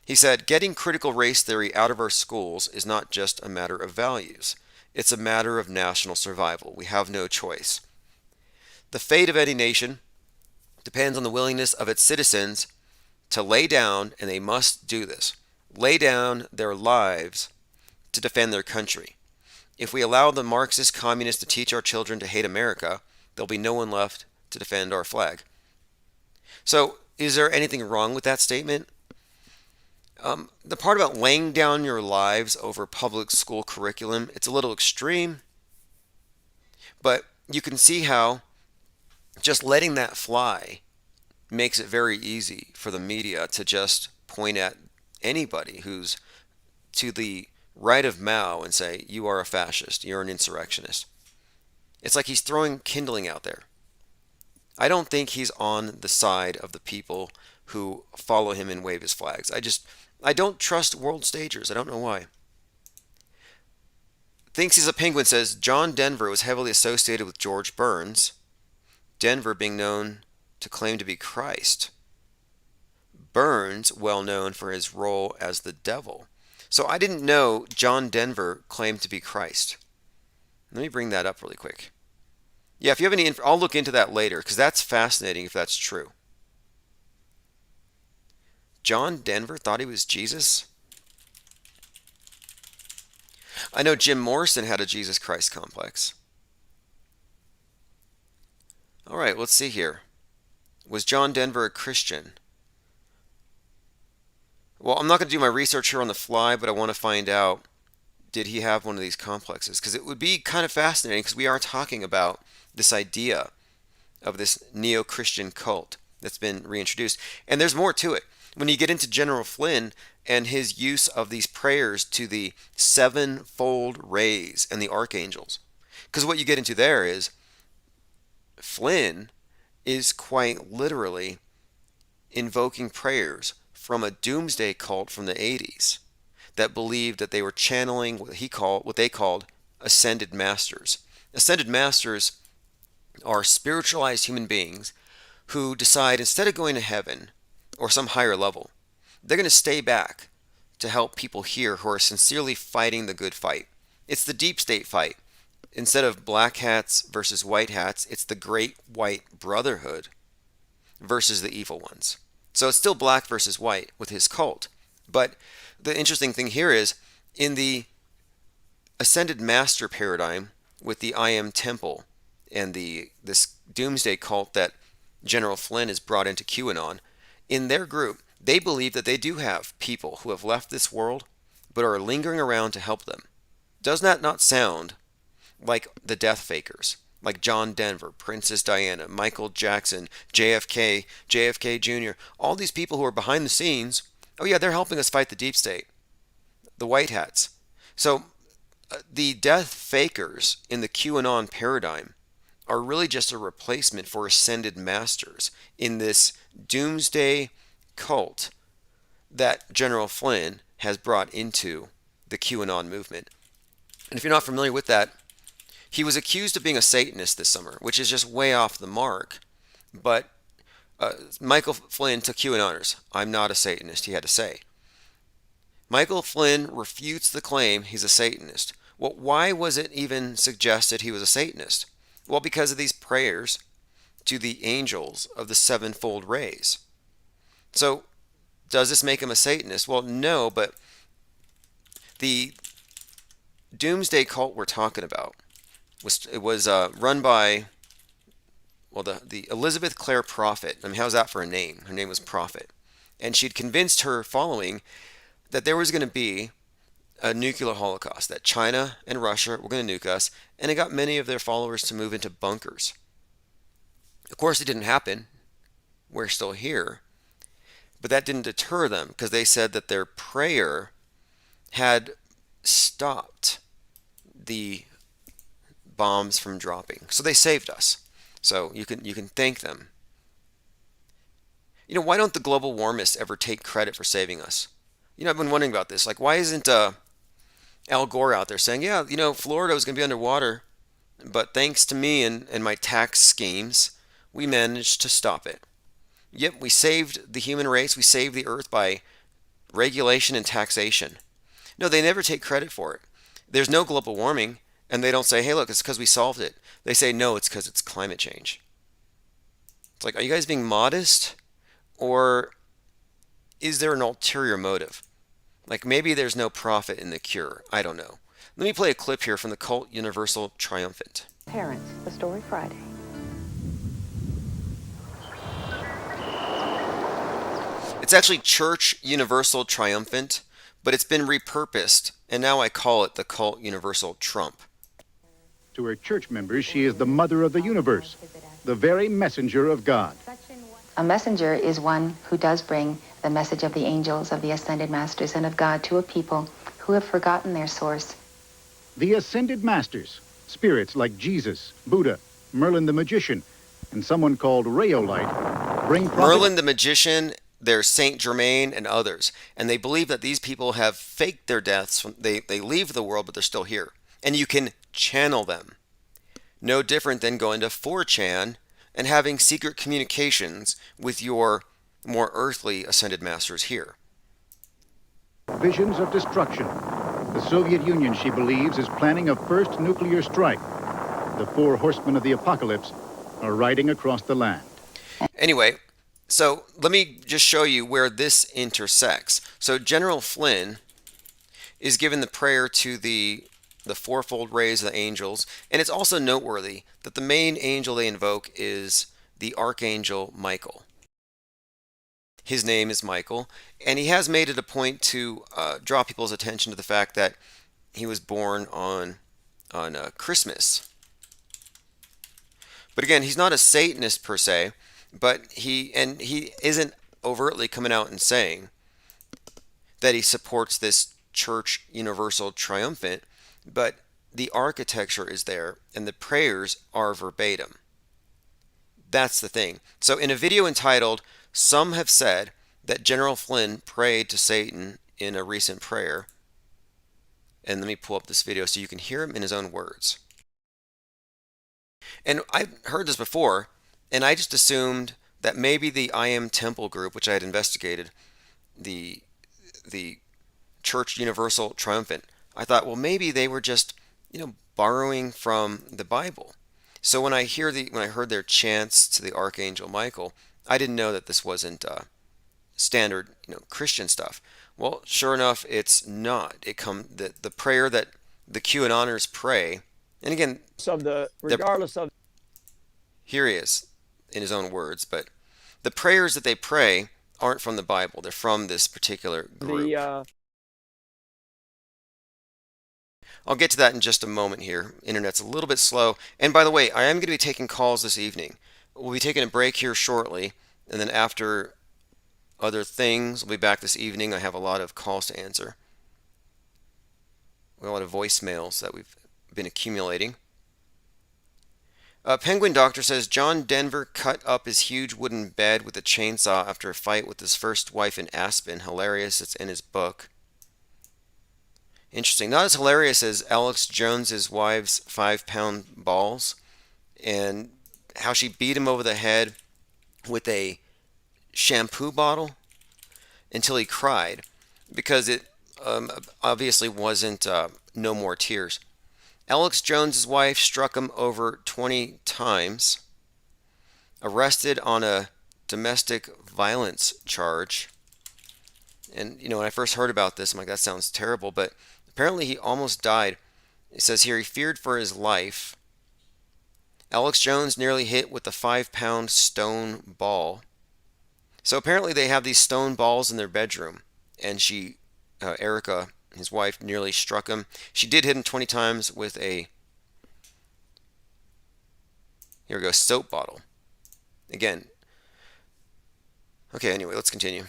He said, getting critical race theory out of our schools is not just a matter of values. It's a matter of national survival. We have no choice. The fate of any nation depends on the willingness of its citizens to lay down, and they must do this, lay down their lives to defend their country. If we allow the Marxist communists to teach our children to hate America, there'll be no one left to defend our flag. So, is there anything wrong with that statement? The part about laying down your lives over public school curriculum, it's a little extreme, but you can see how just letting that fly makes it very easy for the media to just point at anybody who's to the right of Mao and say, you are a fascist, you're an insurrectionist. It's like he's throwing kindling out there. I don't think he's on the side of the people who follow him and wave his flags. I don't trust world stagers. I don't know why. Thinks he's a penguin says, John Denver was heavily associated with George Burns, Denver being known to claim to be Christ. Burns, well known for his role as the devil. So I didn't know John Denver claimed to be Christ. Let me bring that up really quick. Yeah, if you have any, I'll look into that later because that's fascinating if that's true. John Denver thought he was Jesus? I know Jim Morrison had a Jesus Christ complex. All right, let's see here. Was John Denver a Christian? Well, I'm not going to do my research here on the fly, but I want to find out, did he have one of these complexes? Because it would be kind of fascinating because we are talking about this idea of this neo-Christian cult that's been reintroduced. And there's more to it. When you get into General Flynn and his use of these prayers to the sevenfold rays and the archangels. Because what you get into there is Flynn is quite literally invoking prayers from a doomsday cult from the 80s that believed that they were channeling what they called ascended masters. Ascended masters are spiritualized human beings who decide instead of going to heaven or some higher level, they're going to stay back to help people here who are sincerely fighting the good fight. It's the deep state fight. Instead of black hats versus white hats, it's the great white brotherhood versus the evil ones. So it's still black versus white with his cult. But the interesting thing here is in the ascended master paradigm with the I Am Temple and this doomsday cult that General Flynn has brought into QAnon, in their group, they believe that they do have people who have left this world but are lingering around to help them. Does that not sound like the death fakers, like John Denver, Princess Diana, Michael Jackson, JFK, JFK Jr., all these people who are behind the scenes? Oh yeah, they're helping us fight the deep state, the white hats. So the death fakers in the QAnon paradigm are really just a replacement for ascended masters in this doomsday cult that General Flynn has brought into the QAnon movement. And if you're not familiar with that, he was accused of being a Satanist this summer, which is just way off the mark. But Michael Flynn took QAnoners. I'm not a Satanist, he had to say. Michael Flynn refutes the claim he's a Satanist. Well, why was it even suggested he was a Satanist? Well, because of these prayers to the angels of the sevenfold rays. So, does this make him a Satanist? Well, no, but the doomsday cult we're talking about was run by, well, the Elizabeth Clare Prophet. I mean, how's that for a name? Her name was Prophet. And she'd convinced her following that there was going to be a nuclear holocaust, that China and Russia were going to nuke us, and it got many of their followers to move into bunkers. Of course, it didn't happen. We're still here. But that didn't deter them because they said that their prayer had stopped the bombs from dropping. So they saved us. So you can thank them. You know, why don't the global warmists ever take credit for saving us? You know, I've been wondering about this. Like, why isn't Al Gore out there saying, yeah, you know, Florida was going to be underwater, but thanks to me and my tax schemes, we managed to stop it. Yep, we saved the human race. We saved the earth by regulation and taxation. No, they never take credit for it. There's no global warming, and they don't say, hey, look, it's because we solved it. They say, no, it's because it's climate change. It's like, are you guys being modest? Or is there an ulterior motive? Like maybe there's no profit in the cure. I don't know. Let me play a clip here from the Cult Universal Triumphant. Parents, the story Friday. It's actually Church Universal Triumphant, but it's been repurposed, and now I call it the Cult Universal Trump. To her church members, she is the mother of the universe, the very messenger of God. A messenger is one who does bring the message of the angels, of the ascended masters, and of God to a people who have forgotten their source. The ascended masters, spirits like Jesus, Buddha, Merlin the magician, and someone called Rayolite, bring Merlin the magician, there's Saint Germain and others, and they believe that these people have faked their deaths. They leave the world, but they're still here, and you can channel them. No different than going to 4chan and having secret communications with your more earthly ascended masters here. Visions of destruction. The Soviet Union, she believes, is planning a first nuclear strike. The four horsemen of the apocalypse are riding across the land. Anyway, so let me just show you where this intersects. So General Flynn is given the prayer to the fourfold rays of the angels, and it's also noteworthy that the main angel they invoke is the Archangel Michael. His name is Michael, and he has made it a point to draw people's attention to the fact that he was born on Christmas. But again, he's not a Satanist per se, but he isn't overtly coming out and saying that he supports this church universal triumphant, but the architecture is there and the prayers are verbatim. That's the thing. So in a video entitled, "Some Have Said That General Flynn Prayed to Satan in a Recent Prayer," and let me pull up this video so you can hear him in his own words. And I've heard this before, and I just assumed that maybe the I Am Temple group, which I had investigated, the Church Universal Triumphant, I thought, well, maybe they were just, borrowing from the Bible. So when I heard their chants to the Archangel Michael, I didn't know that this wasn't standard, Christian stuff. Well, sure enough, it's not. The prayer that the QAnoners pray, and again, here he is in his own words, but the prayers that they pray aren't from the Bible. They're from this particular group. I'll get to that in just a moment here. Internet's a little bit slow. And by the way, I am going to be taking calls this evening. We'll be taking a break here shortly, and then after other things, we'll be back this evening. I have a lot of calls to answer. A lot of voicemails that we've been accumulating. Penguin Doctor says, John Denver cut up his huge wooden bed with a chainsaw after a fight with his first wife in Aspen. Hilarious. It's in his book. Interesting. Not as hilarious as Alex Jones's wife's 5-pound balls and how she beat him over the head with a shampoo bottle until he cried, because it obviously wasn't No More Tears. Alex Jones's wife struck him over 20 times, arrested on a domestic violence charge. And, when I first heard about this, I'm like, that sounds terrible, but apparently he almost died. It says here he feared for his life. Alex Jones nearly hit with a 5-pound stone ball. So apparently they have these stone balls in their bedroom, and Erica, his wife, nearly struck him. She did hit him 20 times with a, here we go, soap bottle. Again. Okay, anyway, let's continue.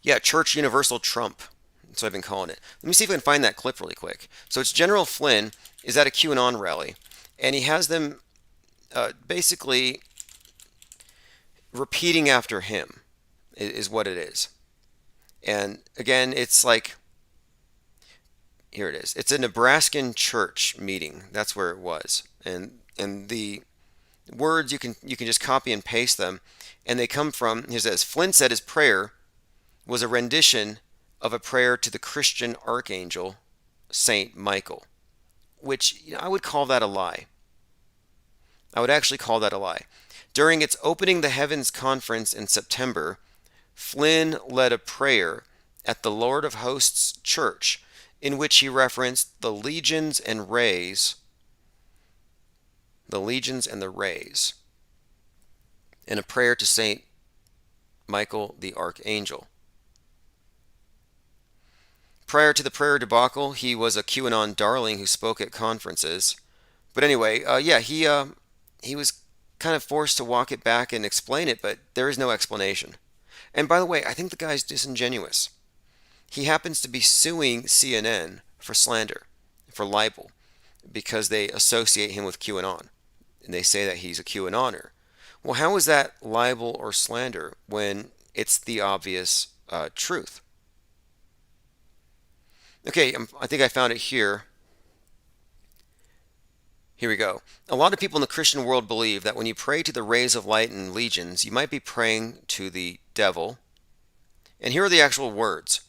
Yeah, Church Universal Trump. That's what I've been calling it. Let me see if I can find that clip really quick. So it's General Flynn is at a QAnon rally, and he has them basically repeating after him is what it is. And again, it's like, here it is. It's a Nebraskan church meeting. That's where it was. And the words, you can just copy and paste them, and they come from, he says, Flynn said his prayer was a rendition of a prayer to the Christian archangel, Saint Michael, which I would call that a lie. I would actually call that a lie. During its Opening the Heavens conference in September, Flynn led a prayer at the Lord of Hosts Church in which he referenced the legions and the rays, and a prayer to Saint Michael the Archangel. Prior to the prayer debacle, he was a QAnon darling who spoke at conferences. But anyway, he was kind of forced to walk it back and explain it, but there is no explanation. And by the way, I think the guy's disingenuous. He happens to be suing CNN for slander, for libel, because they associate him with QAnon. And they say that he's a QAnoner. Well, how is that libel or slander when it's the obvious truth? Okay, I think I found it here. Here we go. A lot of people in the Christian world believe that when you pray to the rays of light and legions, you might be praying to the devil. And here are the actual words.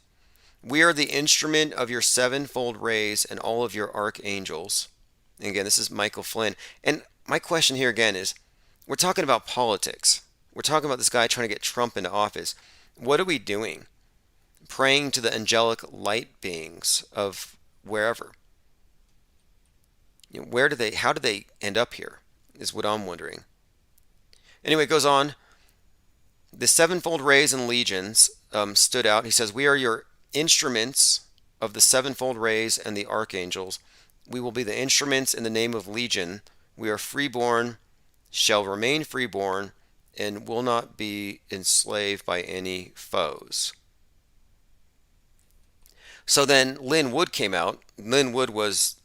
We are the instrument of your sevenfold rays and all of your archangels. And again, this is Michael Flynn. And my question here again is, we're talking about politics. We're talking about this guy trying to get Trump into office. What are we doing? Praying to the angelic light beings of wherever. How did they end up here, is what I'm wondering. Anyway, it goes on. The sevenfold rays and legions stood out. He says, we are your instruments of the sevenfold rays and the archangels. We will be the instruments in the name of Legion. We are freeborn, shall remain freeborn, and will not be enslaved by any foes. So then Lynn Wood came out. Lynn Wood was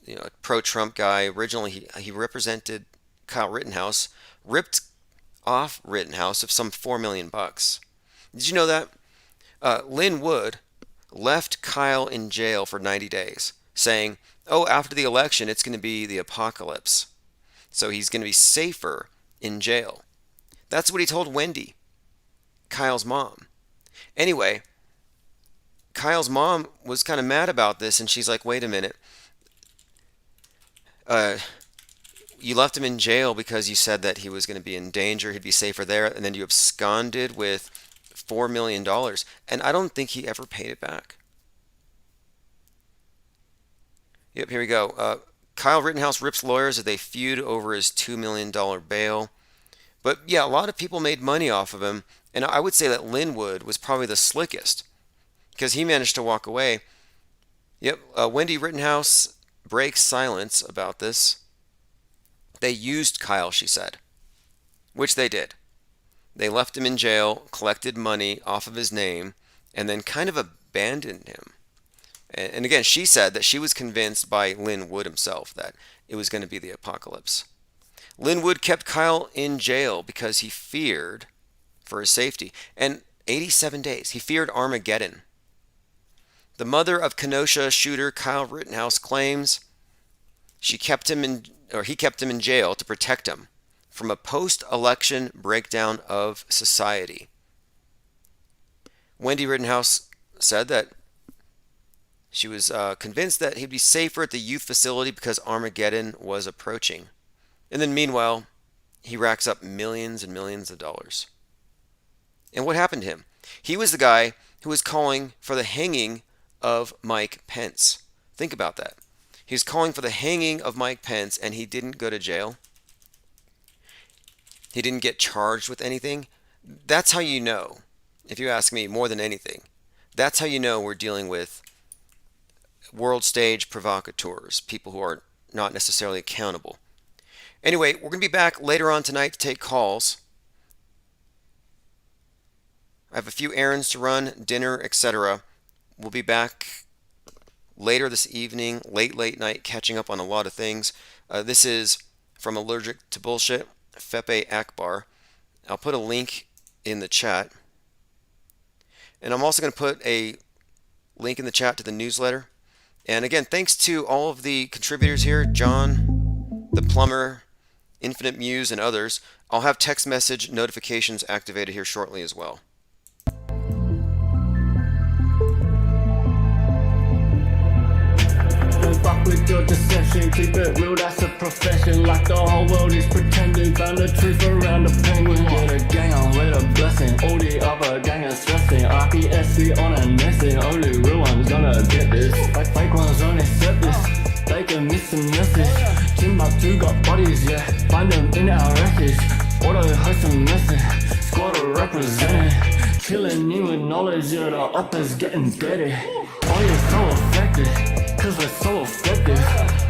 a pro-Trump guy. Originally, he represented Kyle Rittenhouse, ripped off Rittenhouse of some $4 million. Did you know that? Lynn Wood left Kyle in jail for 90 days, saying, oh, after the election, it's going to be the apocalypse. So he's going to be safer in jail. That's what he told Wendy, Kyle's mom. Anyway, Kyle's mom was kind of mad about this, and she's like, wait a minute. You left him in jail because you said that he was going to be in danger, he'd be safer there, and then you absconded with $4 million, and I don't think he ever paid it back. Yep, here we go. Kyle Rittenhouse rips lawyers as they feud over his $2 million bail. But yeah, a lot of people made money off of him, and I would say that Lynn Wood was probably the slickest because he managed to walk away. Yep, Wendy Rittenhouse breaks silence about this. They used Kyle, she said, which they did. They left him in jail, collected money off of his name, and then kind of abandoned him. And again, she said that she was convinced by Lynn Wood himself that it was going to be the apocalypse. Lynn Wood kept Kyle in jail because he feared for his safety. And 87 days, he feared Armageddon. The mother of Kenosha shooter Kyle Rittenhouse claims he kept him in jail to protect him from a post-election breakdown of society. Wendy Rittenhouse said that she was convinced that he'd be safer at the youth facility because Armageddon was approaching. And then meanwhile, he racks up millions and millions of dollars. And what happened to him? He was the guy who was calling for the hanging of Mike Pence. Think about that. He was calling for the hanging of Mike Pence, and he didn't go to jail. He didn't get charged with anything. That's how you know, if you ask me, more than anything. That's how you know we're dealing with world stage provocateurs, people who are not necessarily accountable. Anyway, we're going to be back later on tonight to take calls. I have a few errands to run, dinner, etc. We'll be back later this evening, late night, catching up on a lot of things. This is from Allergic to Bullshit, Fepe Akbar. I'll put a link in the chat. And I'm also going to put a link in the chat to the newsletter. And again, thanks to all of the contributors here, John, the plumber, Infinite Muse, and others. I'll have text message notifications activated here shortly as well. Fuck with your deception, keep it real, that's a profession. Like the whole world is pretending, found the truth around the penguin. Get a gang on with a blessing, all the other gang is stressing. RPSC on a nesting, only real one's gonna get this. Fake ones only accept this, they can miss the message. Timbuktu got bodies, yeah, find them in our wreckage. Auto host a message, squad are representing. Killing you with knowledge, yeah, the oppa's getting dirty. Oh, you're so affected. Cause we're so effective.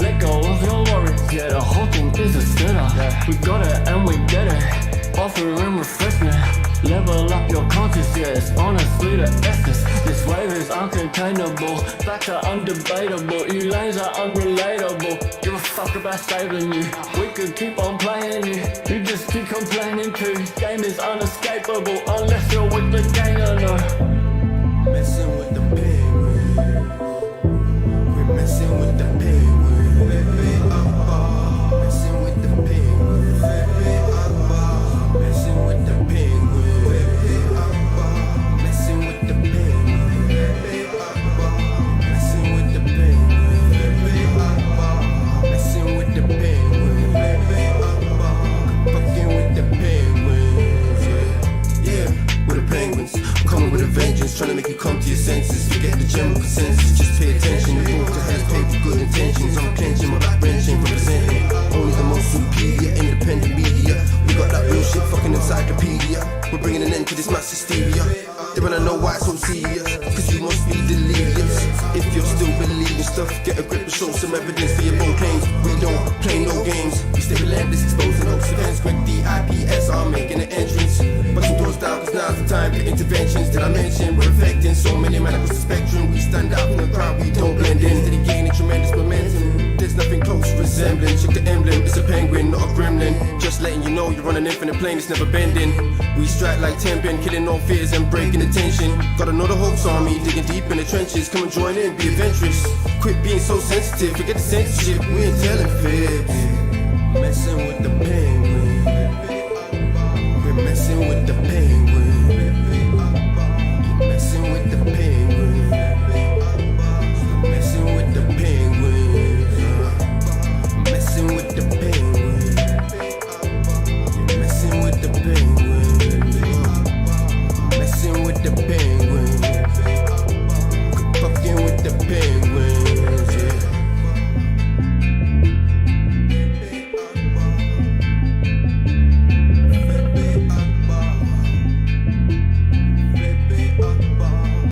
Let go of your worries, yeah, the whole thing is a setup. We got it and we get it, offering refreshment. Level up your conscience, yeah, it's honestly the essence. This wave is uncontainable, facts are undebatable. You lanes are unrelatable, give a fuck about saving you. We could keep on playing you, you just keep complaining too. Game is unescapable, unless you're with the gang or no. Messing with the big messing with the big word, baby, to this mass hysteria. They wanna know why it's so serious, cause you must be delirious. If you're still believing stuff, get a grip and show some evidence for your own claims. We don't play no games, we stay relentless, exposing hoax events. Quick DIPS are making an entrance, but some doors down cause now's the time for interventions. Did I mention we're affecting so many men across the spectrum? We stand out from the crowd, we don't blend in. Steady gaining tremendous momentum, there's nothing close to resembling. Check the emblem, it's a penguin, not a gremlin. Just letting you know you're on an infinite plane, it's never bending. We strike like 10 pin, killing all fears and breaking the tension. Gotta know the hopes army, digging deep in the trenches. Come and join in, be adventurous. Quit being so sensitive, forget the censorship, we ain't telling fibs.